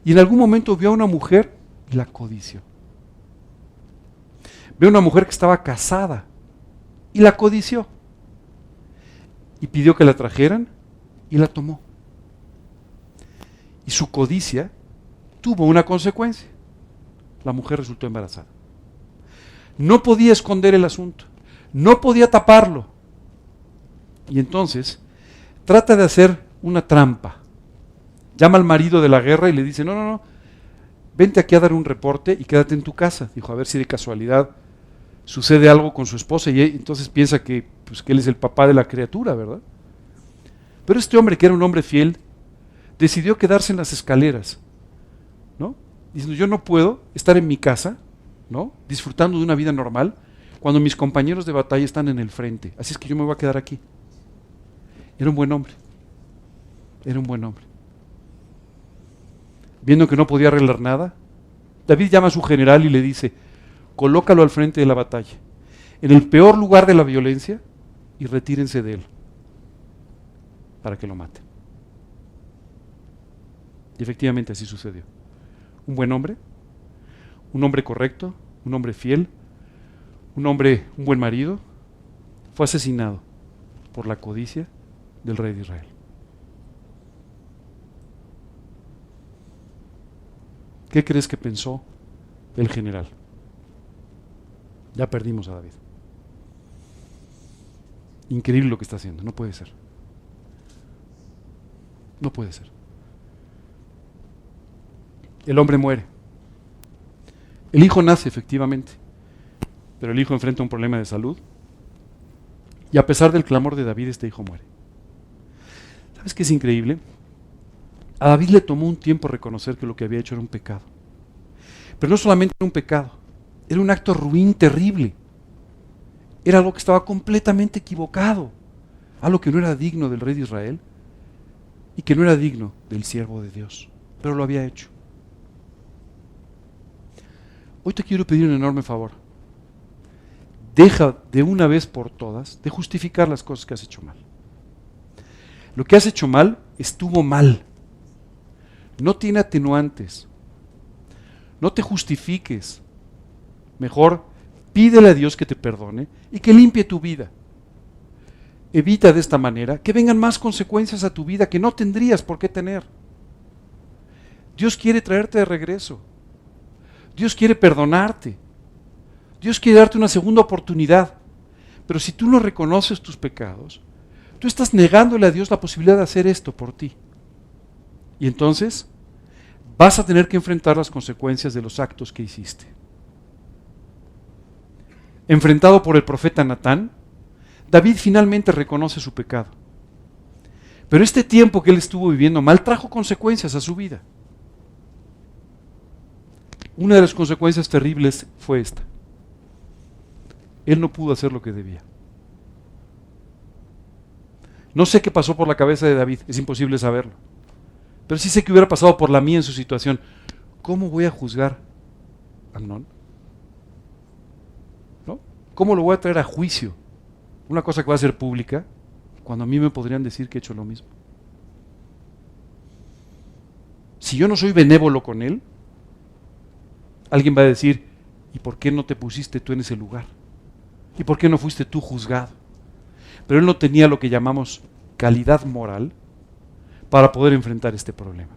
y en algún momento vio a una mujer y la codició. Vio a una mujer que estaba casada y la codició. Y pidió que la trajeran y la tomó. Y su codicia tuvo una consecuencia. La mujer resultó embarazada. No podía esconder el asunto. No podía taparlo. Y entonces trata de hacer una trampa. Llama al marido de la guerra y le dice, no, vente aquí a dar un reporte y quédate en tu casa. Dijo, a ver si de casualidad sucede algo con su esposa, y entonces piensa que él es el papá de la criatura, ¿verdad? Pero este hombre, que era un hombre fiel, decidió quedarse en las escaleras, ¿no? Diciendo, yo no puedo estar en mi casa, ¿no?, disfrutando de una vida normal, cuando mis compañeros de batalla están en el frente, así es que yo me voy a quedar aquí. Era un buen hombre. Era un buen hombre. Viendo que no podía arreglar nada, David llama a su general y le dice, colócalo al frente de la batalla, en el peor lugar de la violencia, y retírense de él, para que lo maten. Y efectivamente así sucedió. Un buen hombre, un hombre correcto, un hombre fiel, un buen marido, fue asesinado por la codicia del rey de Israel. ¿Qué crees que pensó el general? Ya perdimos a David. Increíble lo que está haciendo, no puede ser. No puede ser. El hombre muere. El hijo nace efectivamente, pero el hijo enfrenta un problema de salud y a pesar del clamor de David, este hijo muere. ¿Sabes qué es increíble? A David le tomó un tiempo reconocer que lo que había hecho era un pecado. Pero no solamente era un pecado, era un acto ruin terrible. Era algo que estaba completamente equivocado, algo que no era digno del rey de Israel y que no era digno del siervo de Dios, pero lo había hecho. Hoy te quiero pedir un enorme favor. Deja de una vez por todas de justificar las cosas que has hecho mal. Lo que has hecho mal estuvo mal. No tiene atenuantes. No te justifiques. Mejor pídele a Dios que te perdone y que limpie tu vida. Evita de esta manera que vengan más consecuencias a tu vida que no tendrías por qué tener. Dios quiere traerte de regreso. Dios quiere perdonarte. Dios quiere darte una segunda oportunidad. Pero si tú no reconoces tus pecados, tú estás negándole a Dios la posibilidad de hacer esto por ti. Y entonces vas a tener que enfrentar las consecuencias de los actos que hiciste. Enfrentado por el profeta Natán, David finalmente reconoce su pecado. Pero este tiempo que él estuvo viviendo mal trajo consecuencias a su vida. Una de las consecuencias terribles fue esta. Él no pudo hacer lo que debía. No sé qué pasó por la cabeza de David, es imposible saberlo. Pero sí sé que hubiera pasado por la mía en su situación. ¿Cómo voy a juzgar a Amnón? ¿No? ¿Cómo lo voy a traer a juicio? Una cosa que va a ser pública, cuando a mí me podrían decir que he hecho lo mismo. Si yo no soy benévolo con él, alguien va a decir, ¿y por qué no te pusiste tú en ese lugar? ¿Y por qué no fuiste tú juzgado? Pero él no tenía lo que llamamos calidad moral para poder enfrentar este problema.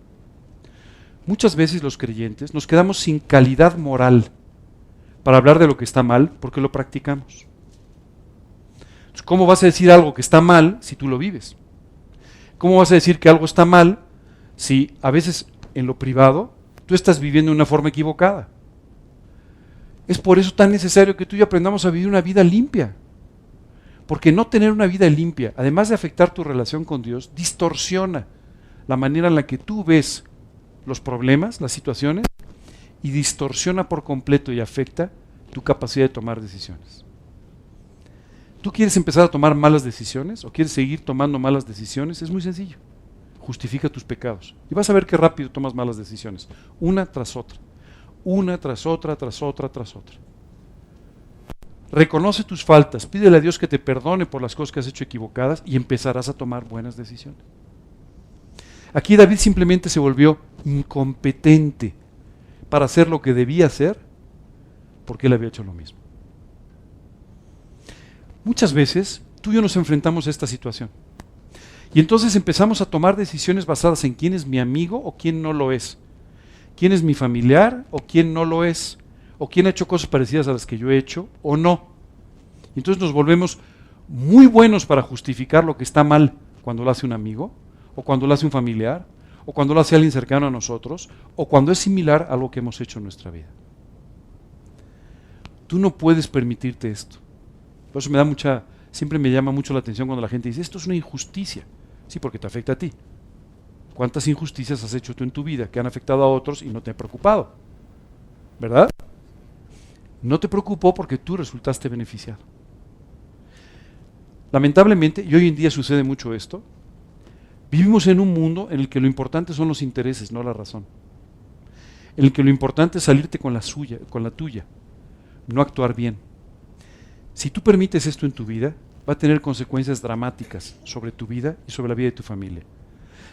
Muchas veces los creyentes nos quedamos sin calidad moral para hablar de lo que está mal porque lo practicamos. Entonces, ¿cómo vas a decir algo que está mal si tú lo vives? ¿Cómo vas a decir que algo está mal si a veces en lo privado tú estás viviendo de una forma equivocada? Es por eso tan necesario que tú y yo aprendamos a vivir una vida limpia. Porque no tener una vida limpia, además de afectar tu relación con Dios, distorsiona la manera en la que tú ves los problemas, las situaciones, y distorsiona por completo y afecta tu capacidad de tomar decisiones. ¿Tú quieres empezar a tomar malas decisiones o quieres seguir tomando malas decisiones? Es muy sencillo. Justifica tus pecados. Y vas a ver qué rápido tomas malas decisiones. Una tras otra. Una tras otra, tras otra, tras otra. Reconoce tus faltas, pídele a Dios que te perdone por las cosas que has hecho equivocadas y empezarás a tomar buenas decisiones. Aquí David simplemente se volvió incompetente para hacer lo que debía hacer porque él había hecho lo mismo. Muchas veces tú y yo nos enfrentamos a esta situación y entonces empezamos a tomar decisiones basadas en quién es mi amigo o quién no lo es, quién es mi familiar o quién no lo es, o quién ha hecho cosas parecidas a las que yo he hecho o no. Y entonces nos volvemos muy buenos para justificar lo que está mal cuando lo hace un amigo, o cuando lo hace un familiar, o cuando lo hace alguien cercano a nosotros, o cuando es similar a lo que hemos hecho en nuestra vida. Tú no puedes permitirte esto. Por eso siempre me llama mucho la atención cuando la gente dice, esto es una injusticia. Sí, porque te afecta a ti. ¿Cuántas injusticias has hecho tú en tu vida que han afectado a otros y no te han preocupado? ¿Verdad? No te preocupó porque tú resultaste beneficiado. Lamentablemente, y hoy en día sucede mucho esto, vivimos en un mundo en el que lo importante son los intereses, no la razón. En el que lo importante es salirte con la tuya, no actuar bien. Si tú permites esto en tu vida, va a tener consecuencias dramáticas sobre tu vida y sobre la vida de tu familia.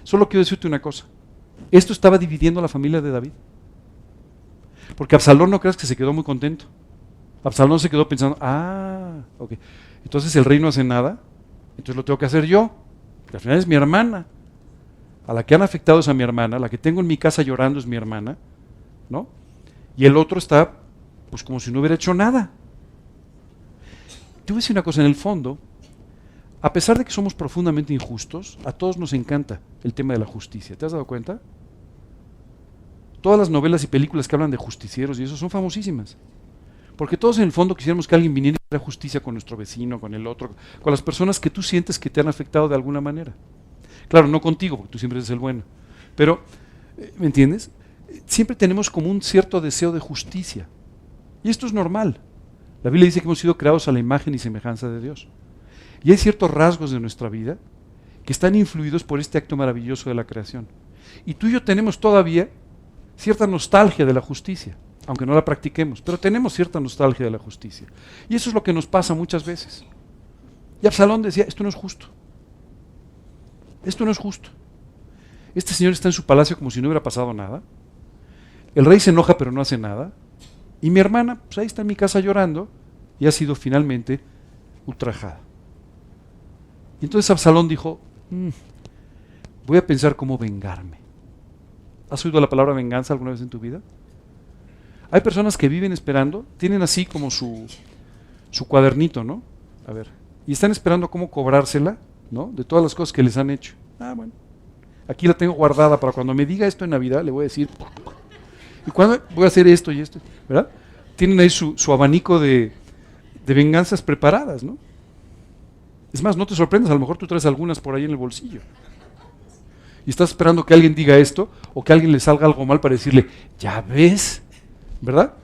Solo quiero decirte una cosa, esto estaba dividiendo a la familia de David. Porque Absalón no creas que se quedó muy contento. Absalón se quedó pensando, ok, entonces el rey no hace nada, entonces lo tengo que hacer yo, que al final es mi hermana. A la que han afectado es a mi hermana, la que tengo en mi casa llorando es mi hermana, ¿no? Y el otro está, pues como si no hubiera hecho nada. Te voy a decir una cosa, en el fondo, a pesar de que somos profundamente injustos, a todos nos encanta el tema de la justicia. ¿Te has dado cuenta? Todas las novelas y películas que hablan de justicieros y eso son famosísimas. Porque todos en el fondo quisiéramos que alguien viniera y hiciera justicia con nuestro vecino, con el otro, con las personas que tú sientes que te han afectado de alguna manera. Claro, no contigo, porque tú siempre eres el bueno. Pero, ¿me entiendes? Siempre tenemos como un cierto deseo de justicia. Y esto es normal. La Biblia dice que hemos sido creados a la imagen y semejanza de Dios. Y hay ciertos rasgos de nuestra vida que están influidos por este acto maravilloso de la creación. Y tú y yo tenemos todavía cierta nostalgia de la justicia, aunque no la practiquemos, pero tenemos cierta nostalgia de la justicia. Y eso es lo que nos pasa muchas veces. Y Absalón decía, esto no es justo. Esto no es justo. Este señor está en su palacio como si no hubiera pasado nada. El rey se enoja pero no hace nada. Y mi hermana, pues ahí está en mi casa llorando y ha sido finalmente ultrajada. Y entonces Absalón dijo, voy a pensar cómo vengarme. ¿Has oído la palabra venganza alguna vez en tu vida? Hay personas que viven esperando, tienen así como su cuadernito, ¿no? A ver, y están esperando cómo cobrársela, ¿no? De todas las cosas que les han hecho. Bueno, aquí la tengo guardada para cuando me diga esto en Navidad, le voy a decir, ¿y cuándo voy a hacer esto y esto? ¿Verdad? Tienen ahí su abanico de venganzas preparadas, ¿no? Es más, no te sorprendas, a lo mejor tú traes algunas por ahí en el bolsillo. Y estás esperando que alguien diga esto o que a alguien le salga algo mal para decirle, ya ves, ¿verdad?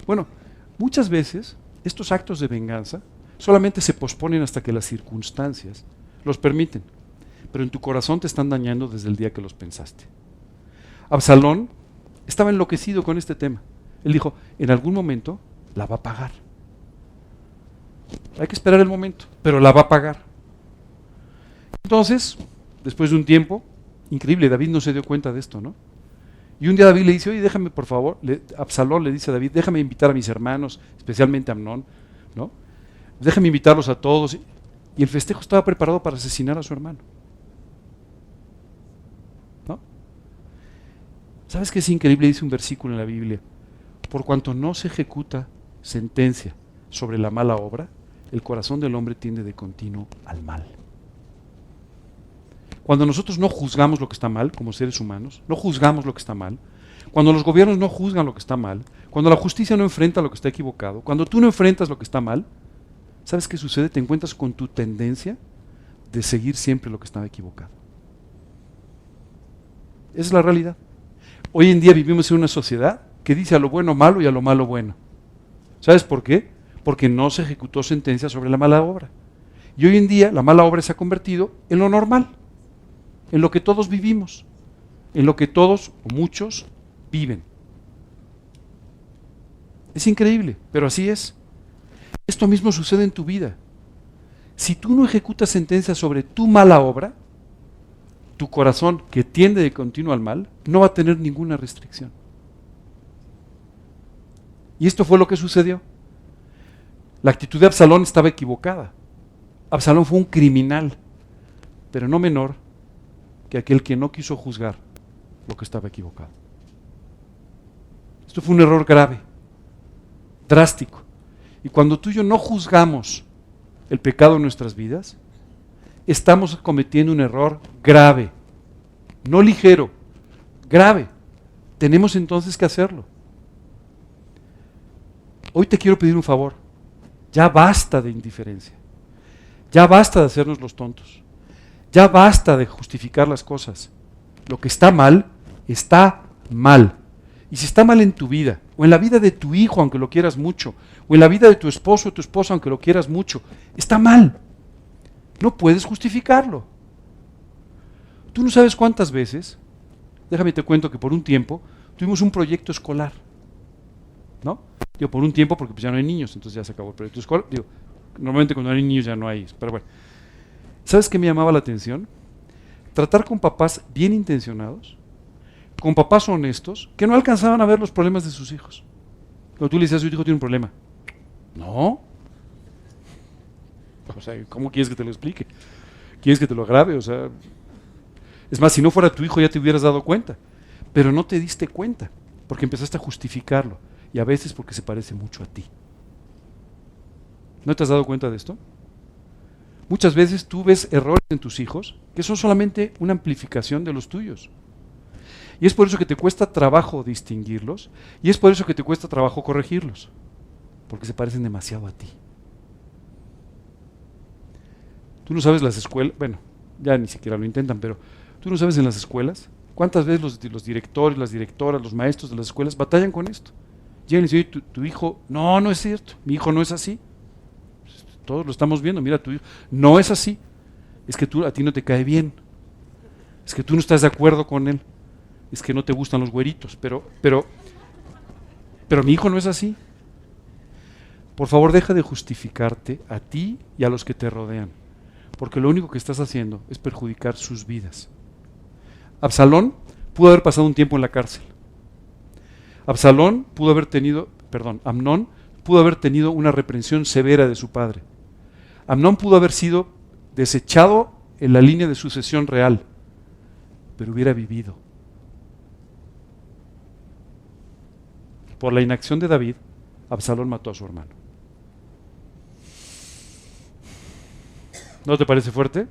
Bueno, muchas veces estos actos de venganza solamente se posponen hasta que las circunstancias los permiten, pero en tu corazón te están dañando desde el día que los pensaste. Absalón estaba enloquecido con este tema. Él dijo, en algún momento la va a pagar. Hay que esperar el momento, pero la va a pagar. Entonces, después de un tiempo, increíble, David no se dio cuenta de esto, ¿no? Y un día David le dice, oye, déjame por favor, Absalón le dice a David, déjame invitar a mis hermanos, especialmente a Amnón, ¿no? déjame invitarlos a todos. Y el festejo estaba preparado para asesinar a su hermano. ¿No? ¿Sabes qué es increíble? Dice un versículo en la Biblia. Por cuanto no se ejecuta sentencia sobre la mala obra, el corazón del hombre tiende de continuo al mal. Cuando nosotros no juzgamos lo que está mal, como seres humanos, no juzgamos lo que está mal, cuando los gobiernos no juzgan lo que está mal, cuando la justicia no enfrenta lo que está equivocado, cuando tú no enfrentas lo que está mal, ¿sabes qué sucede? Te encuentras con tu tendencia de seguir siempre lo que estaba equivocado. Esa es la realidad. Hoy en día vivimos en una sociedad que dice a lo bueno malo y a lo malo bueno. ¿Sabes por qué? Porque no se ejecutó sentencia sobre la mala obra. Y hoy en día la mala obra se ha convertido en lo normal, en lo que todos vivimos, en lo que todos o muchos viven. Es increíble, pero así es. Esto mismo sucede en tu vida. Si tú no ejecutas sentencia sobre tu mala obra, tu corazón, que tiende de continuo al mal, no va a tener ninguna restricción. Y esto fue lo que sucedió. La actitud de Absalón estaba equivocada. Absalón fue un criminal, pero no menor que aquel que no quiso juzgar lo que estaba equivocado. Esto fue un error grave, drástico. Y cuando tú y yo no juzgamos el pecado en nuestras vidas, estamos cometiendo un error grave, no ligero, grave. Tenemos entonces que hacerlo. Hoy te quiero pedir un favor. Ya basta de indiferencia. Ya basta de hacernos los tontos. Ya basta de justificar las cosas. Lo que está mal, está mal. Y si está mal en tu vida, o en la vida de tu hijo, aunque lo quieras mucho, o en la vida de tu esposo o tu esposa, aunque lo quieras mucho, está mal. No puedes justificarlo. Tú no sabes cuántas veces, déjame te cuento que por un tiempo tuvimos un proyecto escolar, ¿no? Digo, por un tiempo porque pues ya no hay niños, entonces ya se acabó el proyecto escolar. Digo, normalmente cuando hay niños ya no hay, pero bueno. ¿Sabes qué me llamaba la atención? Tratar con papás bien intencionados, con papás honestos, que no alcanzaban a ver los problemas de sus hijos. Cuando tú le dices a su hijo tiene un problema. No. O sea, ¿cómo quieres que te lo explique? ¿Quieres que te lo grabe? O sea, es más, si no fuera tu hijo ya te hubieras dado cuenta. Pero no te diste cuenta, porque empezaste a justificarlo. Y a veces porque se parece mucho a ti. ¿No te has dado cuenta de esto? Muchas veces tú ves errores en tus hijos que son solamente una amplificación de los tuyos. Y es por eso que te cuesta trabajo distinguirlos y es por eso que te cuesta trabajo corregirlos, porque se parecen demasiado a ti. Tú no sabes las escuelas, bueno, ya ni siquiera lo intentan, pero tú no sabes en las escuelas cuántas veces los directores, las directoras, los maestros de las escuelas batallan con esto. Llegan y dicen, oye, tu hijo, no es cierto, mi hijo no es así. Todos lo estamos viendo, mira, tu hijo no es así. Es que a ti no te cae bien. Es que tú no estás de acuerdo con él. Es que no te gustan los güeritos, pero mi hijo no es así. Por favor, deja de justificarte a ti y a los que te rodean, porque lo único que estás haciendo es perjudicar sus vidas. Absalón pudo haber pasado un tiempo en la cárcel. Amnón pudo haber tenido una reprensión severa de su padre. Amnón pudo haber sido desechado en la línea de sucesión real, pero hubiera vivido. Por la inacción de David, Absalón mató a su hermano. ¿No te parece fuerte?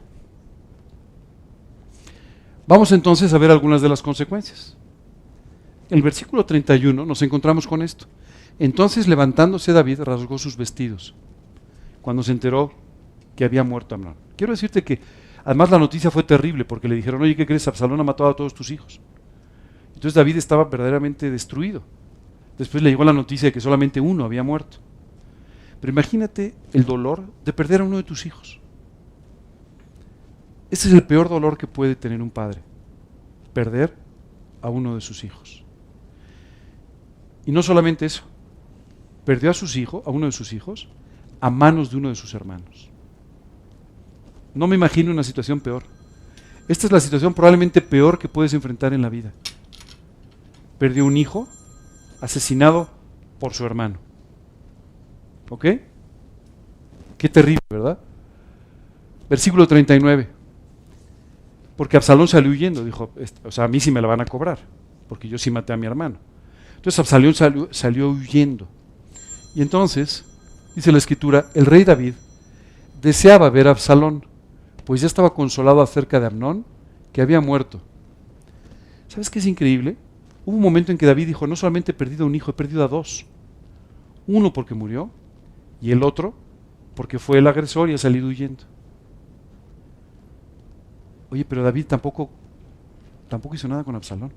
Vamos entonces a ver algunas de las consecuencias. En el versículo 31 nos encontramos con esto. Entonces, levantándose David, rasgó sus vestidos cuando se enteró que había muerto Amnón. Quiero decirte que además la noticia fue terrible porque le dijeron, oye, ¿qué crees? Absalón ha matado a todos tus hijos. Entonces David estaba verdaderamente destruido. Después le llegó la noticia de que solamente uno había muerto. Pero imagínate el dolor de perder a uno de tus hijos. Ese es el peor dolor que puede tener un padre, perder a uno de sus hijos. Y no solamente eso, perdió a uno de sus hijos, a manos de uno de sus hermanos. No me imagino una situación peor. Esta es la situación probablemente peor que puedes enfrentar en la vida. Perdió un hijo asesinado por su hermano. ¿Ok? Qué terrible, ¿verdad? Versículo 39. Porque Absalón salió huyendo, dijo, o sea, a mí sí me la van a cobrar, porque yo sí maté a mi hermano. Entonces Absalón salió huyendo. Y entonces, dice la Escritura, el rey David deseaba ver a Absalón, pues ya estaba consolado acerca de Amnón, que había muerto. ¿Sabes qué es increíble? Hubo un momento en que David dijo, no solamente he perdido a un hijo, he perdido a dos. Uno porque murió, y el otro porque fue el agresor y ha salido huyendo. Oye, pero David tampoco hizo nada con Absalón.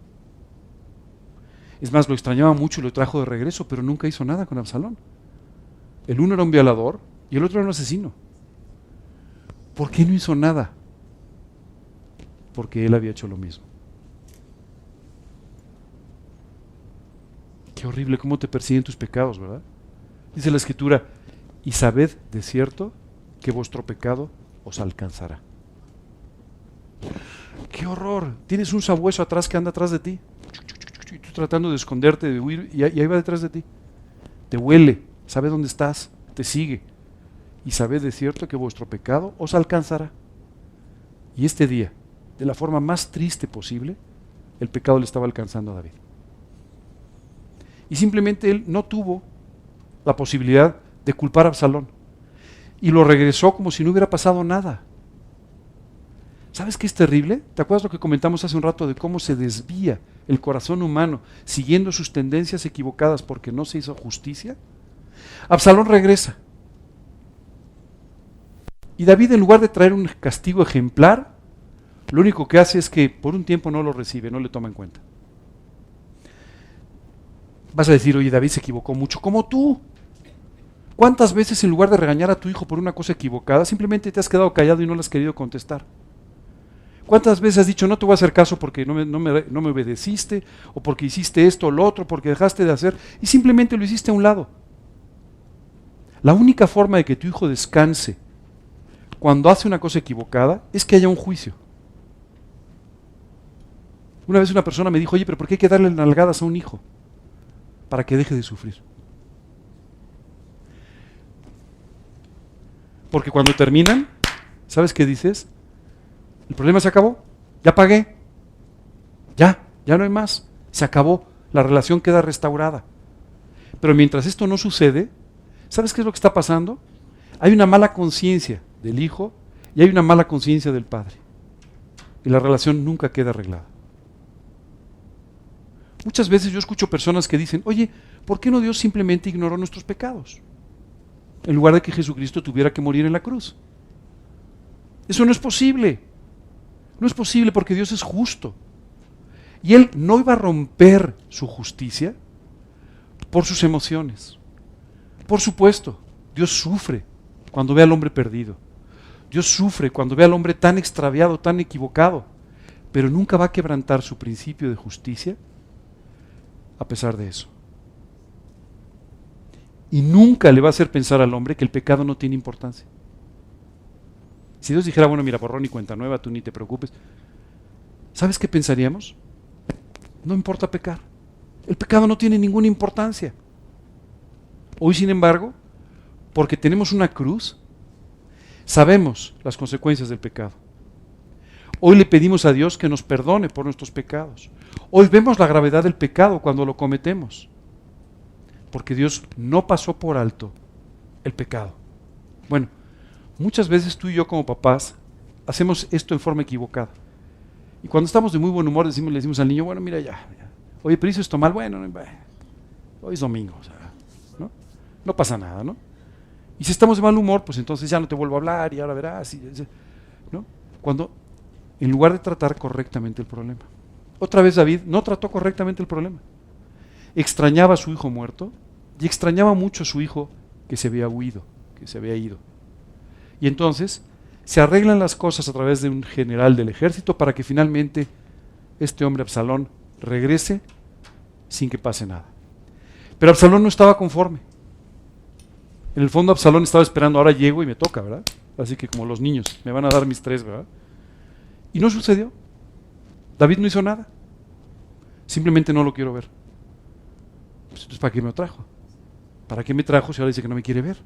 Es más, lo extrañaba mucho y lo trajo de regreso, pero nunca hizo nada con Absalón. El uno era un violador y el otro era un asesino. ¿Por qué no hizo nada? Porque él había hecho lo mismo. Qué horrible cómo te persiguen tus pecados, ¿verdad? Dice la Escritura, y sabed de cierto que vuestro pecado os alcanzará. ¡Qué horror! Tienes un sabueso atrás que anda atrás de ti. Y tú tratando de esconderte, de huir, y ahí va detrás de ti. Te huele, sabe dónde estás, te sigue. Y sabed de cierto que vuestro pecado os alcanzará. Y este día, de la forma más triste posible, el pecado le estaba alcanzando a David. Y simplemente él no tuvo la posibilidad de culpar a Absalón. Y lo regresó como si no hubiera pasado nada. ¿Sabes qué es terrible? ¿Te acuerdas lo que comentamos hace un rato de cómo se desvía el corazón humano siguiendo sus tendencias equivocadas porque no se hizo justicia? Absalón regresa. Y David, en lugar de traer un castigo ejemplar, lo único que hace es que por un tiempo no lo recibe, no le toma en cuenta. Vas a decir, oye, David se equivocó mucho, como tú. ¿Cuántas veces en lugar de regañar a tu hijo por una cosa equivocada, simplemente te has quedado callado y no le has querido contestar? ¿Cuántas veces has dicho, no te voy a hacer caso porque no me obedeciste, o porque hiciste esto o lo otro, porque dejaste de hacer, y simplemente lo hiciste a un lado? La única forma de que tu hijo descanse cuando hace una cosa equivocada es que haya un juicio. Una vez una persona me dijo, oye, pero ¿por qué hay que darle nalgadas a un hijo? Para que deje de sufrir. Porque cuando terminan, ¿sabes qué dices? El problema se acabó, ya pagué, ya no hay más, se acabó, la relación queda restaurada. Pero mientras esto no sucede, ¿sabes qué es lo que está pasando? Hay una mala conciencia del hijo y hay una mala conciencia del padre. Y la relación nunca queda arreglada. Muchas veces yo escucho personas que dicen, oye, ¿por qué no Dios simplemente ignoró nuestros pecados? En lugar de que Jesucristo tuviera que morir en la cruz. Eso no es posible. No es posible porque Dios es justo. Y Él no iba a romper su justicia por sus emociones. Por supuesto, Dios sufre cuando ve al hombre perdido. Dios sufre cuando ve al hombre tan extraviado, tan equivocado. Pero nunca va a quebrantar su principio de justicia a pesar de eso. Y nunca le va a hacer pensar al hombre que el pecado no tiene importancia. Si Dios dijera, bueno, mira, borrón y cuenta nueva, tú ni te preocupes. ¿Sabes qué pensaríamos? No importa pecar. El pecado no tiene ninguna importancia. Hoy, sin embargo, porque tenemos una cruz, sabemos las consecuencias del pecado. Hoy le pedimos a Dios que nos perdone por nuestros pecados. Hoy vemos la gravedad del pecado cuando lo cometemos. Porque Dios no pasó por alto el pecado. Bueno, muchas veces tú y yo como papás hacemos esto en forma equivocada. Y cuando estamos de muy buen humor le decimos al niño, bueno, mira ya. Oye, pero hizo esto mal, bueno, hoy es domingo, o sea, no pasa nada, ¿no? Y si estamos de mal humor, pues entonces ya no te vuelvo a hablar y ahora verás, ¿no? Cuando, en lugar de tratar correctamente el problema. Otra vez David no trató correctamente el problema. Extrañaba a su hijo muerto y extrañaba mucho a su hijo que se había huido, que se había ido. Y entonces se arreglan las cosas a través de un general del ejército para que finalmente este hombre Absalón regrese sin que pase nada. Pero Absalón no estaba conforme. En el fondo Absalón estaba esperando, ahora llego y me toca, ¿verdad? Así que como los niños, me van a dar mis 3, ¿verdad? Y no sucedió. David no hizo nada. Simplemente no lo quiero ver. Pues entonces, ¿para qué me trajo? ¿Para qué me trajo si ahora dice que no me quiere ver?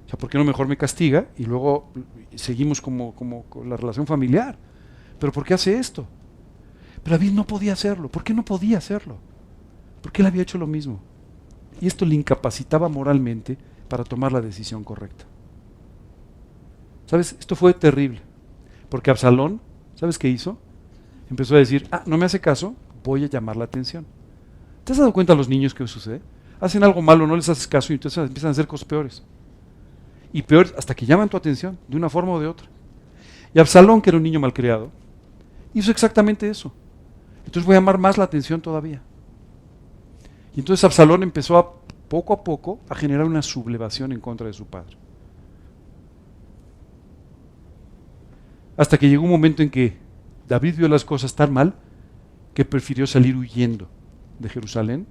O sea, ¿por qué no mejor me castiga y luego seguimos como con la relación familiar? ¿Pero por qué hace esto? Pero David no podía hacerlo. ¿Por qué no podía hacerlo? Porque él había hecho lo mismo. Y esto le incapacitaba moralmente para tomar la decisión correcta. ¿Sabes? Esto fue terrible. Porque Absalón, ¿sabes qué hizo? Empezó a decir, no me hace caso, voy a llamar la atención. ¿Te has dado cuenta a los niños qué sucede? Hacen algo malo, no les haces caso y entonces empiezan a hacer cosas peores. Y peor, hasta que llaman tu atención, de una forma o de otra. Y Absalón, que era un niño malcriado, hizo exactamente eso. Entonces voy a llamar más la atención todavía. Y entonces Absalón empezó poco a poco a generar una sublevación en contra de su padre. Hasta que llegó un momento en que David vio las cosas tan mal que prefirió salir huyendo de Jerusalén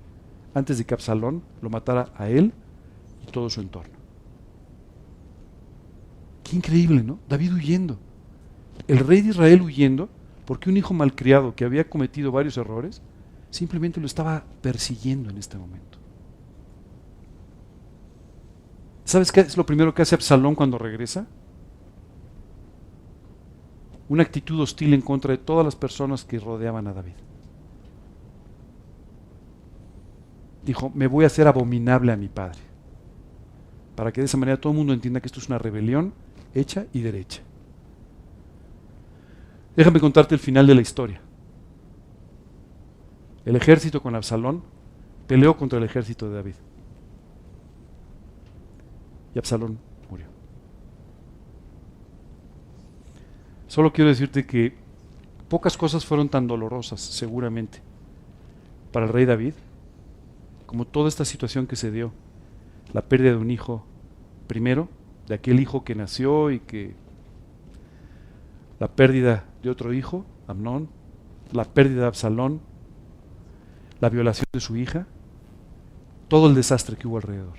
antes de que Absalón lo matara a él y todo su entorno. Qué increíble, ¿no? David huyendo. El rey de Israel huyendo porque un hijo malcriado que había cometido varios errores simplemente lo estaba persiguiendo en este momento. ¿Sabes qué es lo primero que hace Absalón cuando regresa? Una actitud hostil en contra de todas las personas que rodeaban a David. Dijo, me voy a hacer abominable a mi padre, para que de esa manera todo el mundo entienda que esto es una rebelión hecha y derecha. Déjame contarte el final de la historia. El ejército con Absalón peleó contra el ejército de David. Y Absalón murió. Solo quiero decirte que pocas cosas fueron tan dolorosas, seguramente, para el rey David, como toda esta situación que se dio. La pérdida de un hijo, primero, de aquel hijo que nació y que... La pérdida de otro hijo, Amnón, la pérdida de Absalón, la violación de su hija, todo el desastre que hubo alrededor.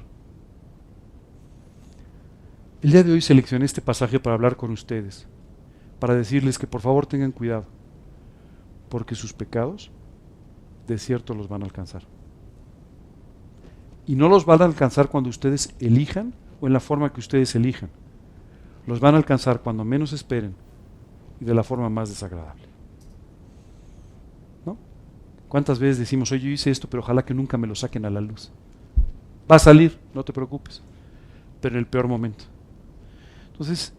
El día de hoy seleccioné este pasaje para hablar con ustedes, para decirles que por favor tengan cuidado, porque sus pecados de cierto los van a alcanzar. Y no los van a alcanzar cuando ustedes elijan o en la forma que ustedes elijan. Los van a alcanzar cuando menos esperen y de la forma más desagradable. ¿No? ¿Cuántas veces decimos, oye, yo hice esto, pero ojalá que nunca me lo saquen a la luz? Va a salir, no te preocupes, pero en el peor momento. Entonces,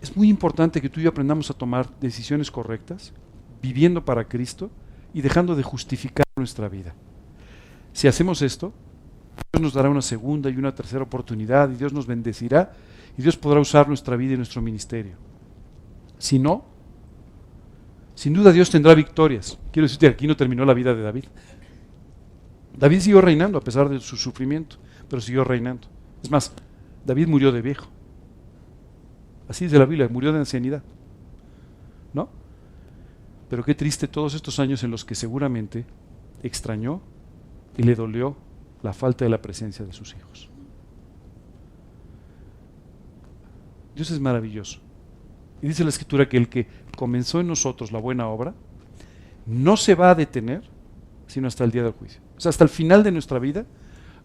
es muy importante que tú y yo aprendamos a tomar decisiones correctas, viviendo para Cristo y dejando de justificar nuestra vida. Si hacemos esto, Dios nos dará una segunda y una tercera oportunidad y Dios nos bendecirá y Dios podrá usar nuestra vida y nuestro ministerio. Si no, sin duda Dios tendrá victorias. Quiero decirte que aquí no terminó la vida de David. David siguió reinando a pesar de su sufrimiento, pero siguió reinando. Es más, David murió de viejo. Así dice la Biblia, murió de ancianidad. ¿No? Pero qué triste todos estos años en los que seguramente extrañó y le dolió la falta de la presencia de sus hijos. Dios es maravilloso. Y dice la Escritura que el que comenzó en nosotros la buena obra no se va a detener sino hasta el día del juicio. O sea, hasta el final de nuestra vida,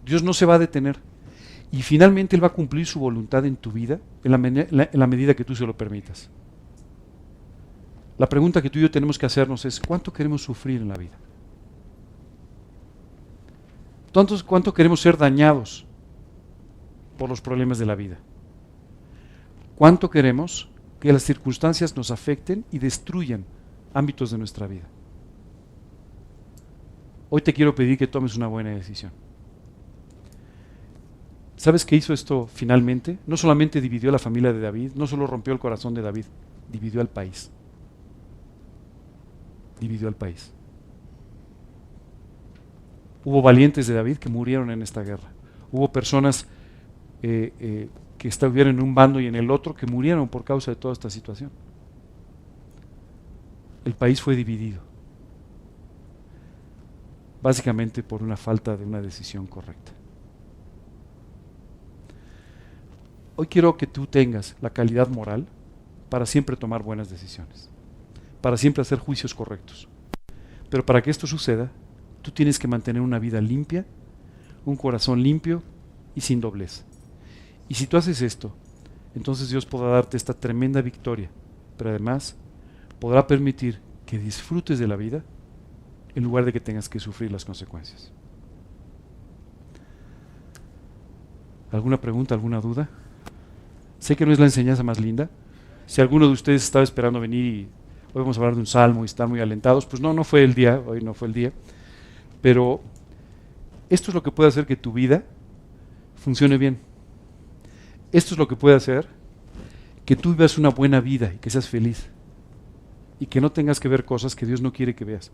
Dios no se va a detener. Y finalmente Él va a cumplir su voluntad en tu vida en la medida que tú se lo permitas. La pregunta que tú y yo tenemos que hacernos es, ¿cuánto queremos sufrir en la vida? ¿Cuánto queremos ser dañados por los problemas de la vida? ¿Cuánto queremos que las circunstancias nos afecten y destruyan ámbitos de nuestra vida? Hoy te quiero pedir que tomes una buena decisión. ¿Sabes qué hizo esto finalmente? No solamente dividió a la familia de David, no solo rompió el corazón de David, dividió al país. Dividió al país. Hubo valientes de David que murieron en esta guerra. Hubo personas que estuvieron en un bando y en el otro que murieron por causa de toda esta situación. El país fue dividido. Básicamente por una falta de una decisión correcta. Hoy quiero que tú tengas la calidad moral para siempre tomar buenas decisiones, para siempre hacer juicios correctos. Pero para que esto suceda, tú tienes que mantener una vida limpia, un corazón limpio y sin doblez. Y si tú haces esto, entonces Dios podrá darte esta tremenda victoria, pero además podrá permitir que disfrutes de la vida en lugar de que tengas que sufrir las consecuencias. ¿Alguna pregunta, alguna duda? Sé que no es la enseñanza más linda. Si alguno de ustedes estaba esperando venir y hoy vamos a hablar de un salmo y están muy alentados, pues no fue el día, hoy no fue el día. Pero esto es lo que puede hacer que tu vida funcione bien. Esto es lo que puede hacer que tú vivas una buena vida y que seas feliz. Y que no tengas que ver cosas que Dios no quiere que veas.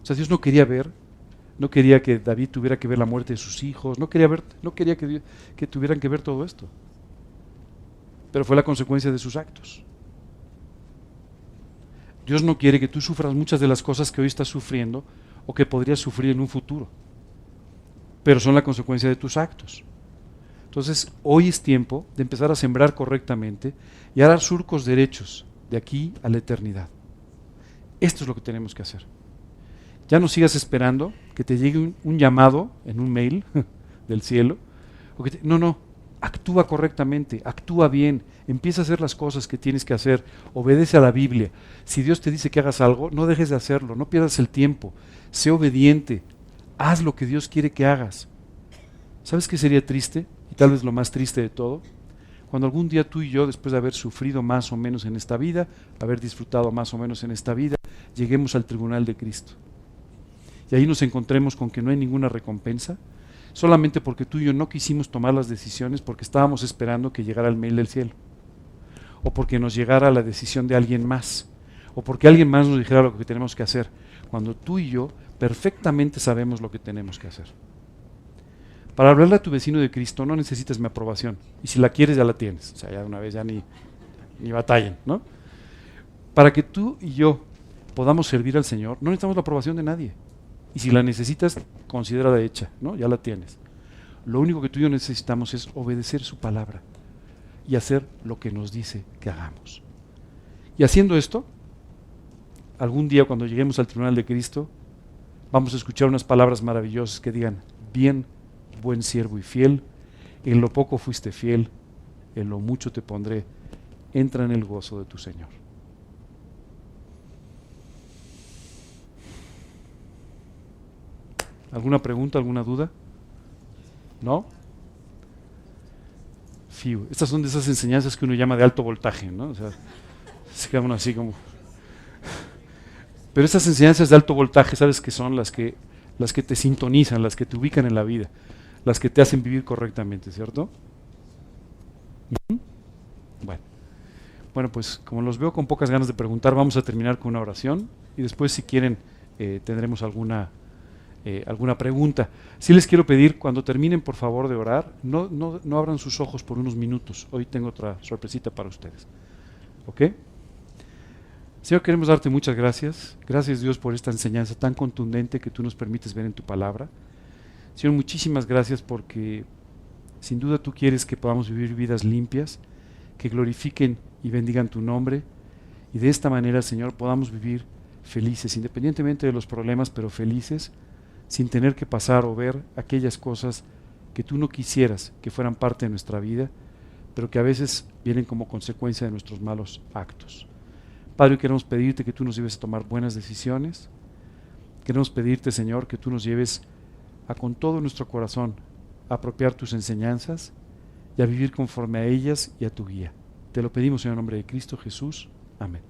O sea, Dios no quería que David tuviera que ver la muerte de sus hijos, no quería que tuvieran que ver todo esto. Pero fue la consecuencia de sus actos. Dios no quiere que tú sufras muchas de las cosas que hoy estás sufriendo o que podrías sufrir en un futuro. Pero son la consecuencia de tus actos. Entonces, hoy es tiempo de empezar a sembrar correctamente y a dar surcos derechos de aquí a la eternidad. Esto es lo que tenemos que hacer. Ya no sigas esperando que te llegue un llamado en un mail del cielo. No, actúa correctamente, actúa bien, empieza a hacer las cosas que tienes que hacer, obedece a la Biblia. Si Dios te dice que hagas algo, no dejes de hacerlo, no pierdas el tiempo, sé obediente, haz lo que Dios quiere que hagas. ¿Sabes qué sería triste? Y tal vez lo más triste de todo, cuando algún día tú y yo, después de haber sufrido más o menos en esta vida, haber disfrutado más o menos en esta vida, lleguemos al tribunal de Cristo. Y ahí nos encontremos con que no hay ninguna recompensa, solamente porque tú y yo no quisimos tomar las decisiones porque estábamos esperando que llegara el mail del cielo, o porque nos llegara la decisión de alguien más, o porque alguien más nos dijera lo que tenemos que hacer, cuando tú y yo perfectamente sabemos lo que tenemos que hacer. Para hablarle a tu vecino de Cristo no necesitas mi aprobación, y si la quieres ya la tienes, o sea, ya de una vez ya ni batallen, ¿no? Para que tú y yo podamos servir al Señor, no necesitamos la aprobación de nadie. Y si la necesitas, considérala hecha, ¿no? Ya la tienes. Lo único que tú y yo necesitamos es obedecer su palabra y hacer lo que nos dice que hagamos. Y haciendo esto, algún día cuando lleguemos al tribunal de Cristo, vamos a escuchar unas palabras maravillosas que digan: bien, buen siervo y fiel, en lo poco fuiste fiel, en lo mucho te pondré, entra en el gozo de tu Señor. ¿Alguna pregunta, alguna duda? ¿No? Fiu. Estas son de esas enseñanzas que uno llama de alto voltaje, ¿no? O sea, se queda uno así como... Pero estas enseñanzas de alto voltaje, ¿sabes qué son? Las que te sintonizan, las que te ubican en la vida, las que te hacen vivir correctamente, ¿cierto? Bueno, pues como los veo con pocas ganas de preguntar, vamos a terminar con una oración y después, si quieren, tendremos alguna pregunta. Sí les quiero pedir, cuando terminen, por favor, de orar, no abran sus ojos por unos minutos. Hoy tengo otra sorpresita para ustedes. ¿Ok? Señor, queremos darte muchas gracias. Gracias, Dios, por esta enseñanza tan contundente que tú nos permites ver en tu palabra. Señor, muchísimas gracias porque sin duda tú quieres que podamos vivir vidas limpias, que glorifiquen y bendigan tu nombre, y de esta manera, Señor, podamos vivir felices, independientemente de los problemas, pero felices, sin tener que pasar o ver aquellas cosas que tú no quisieras que fueran parte de nuestra vida, pero que a veces vienen como consecuencia de nuestros malos actos. Padre, queremos pedirte que tú nos lleves a tomar buenas decisiones. Queremos pedirte, Señor, que tú nos lleves a, con todo nuestro corazón, a apropiar tus enseñanzas y a vivir conforme a ellas y a tu guía. Te lo pedimos en el nombre de Cristo Jesús. Amén.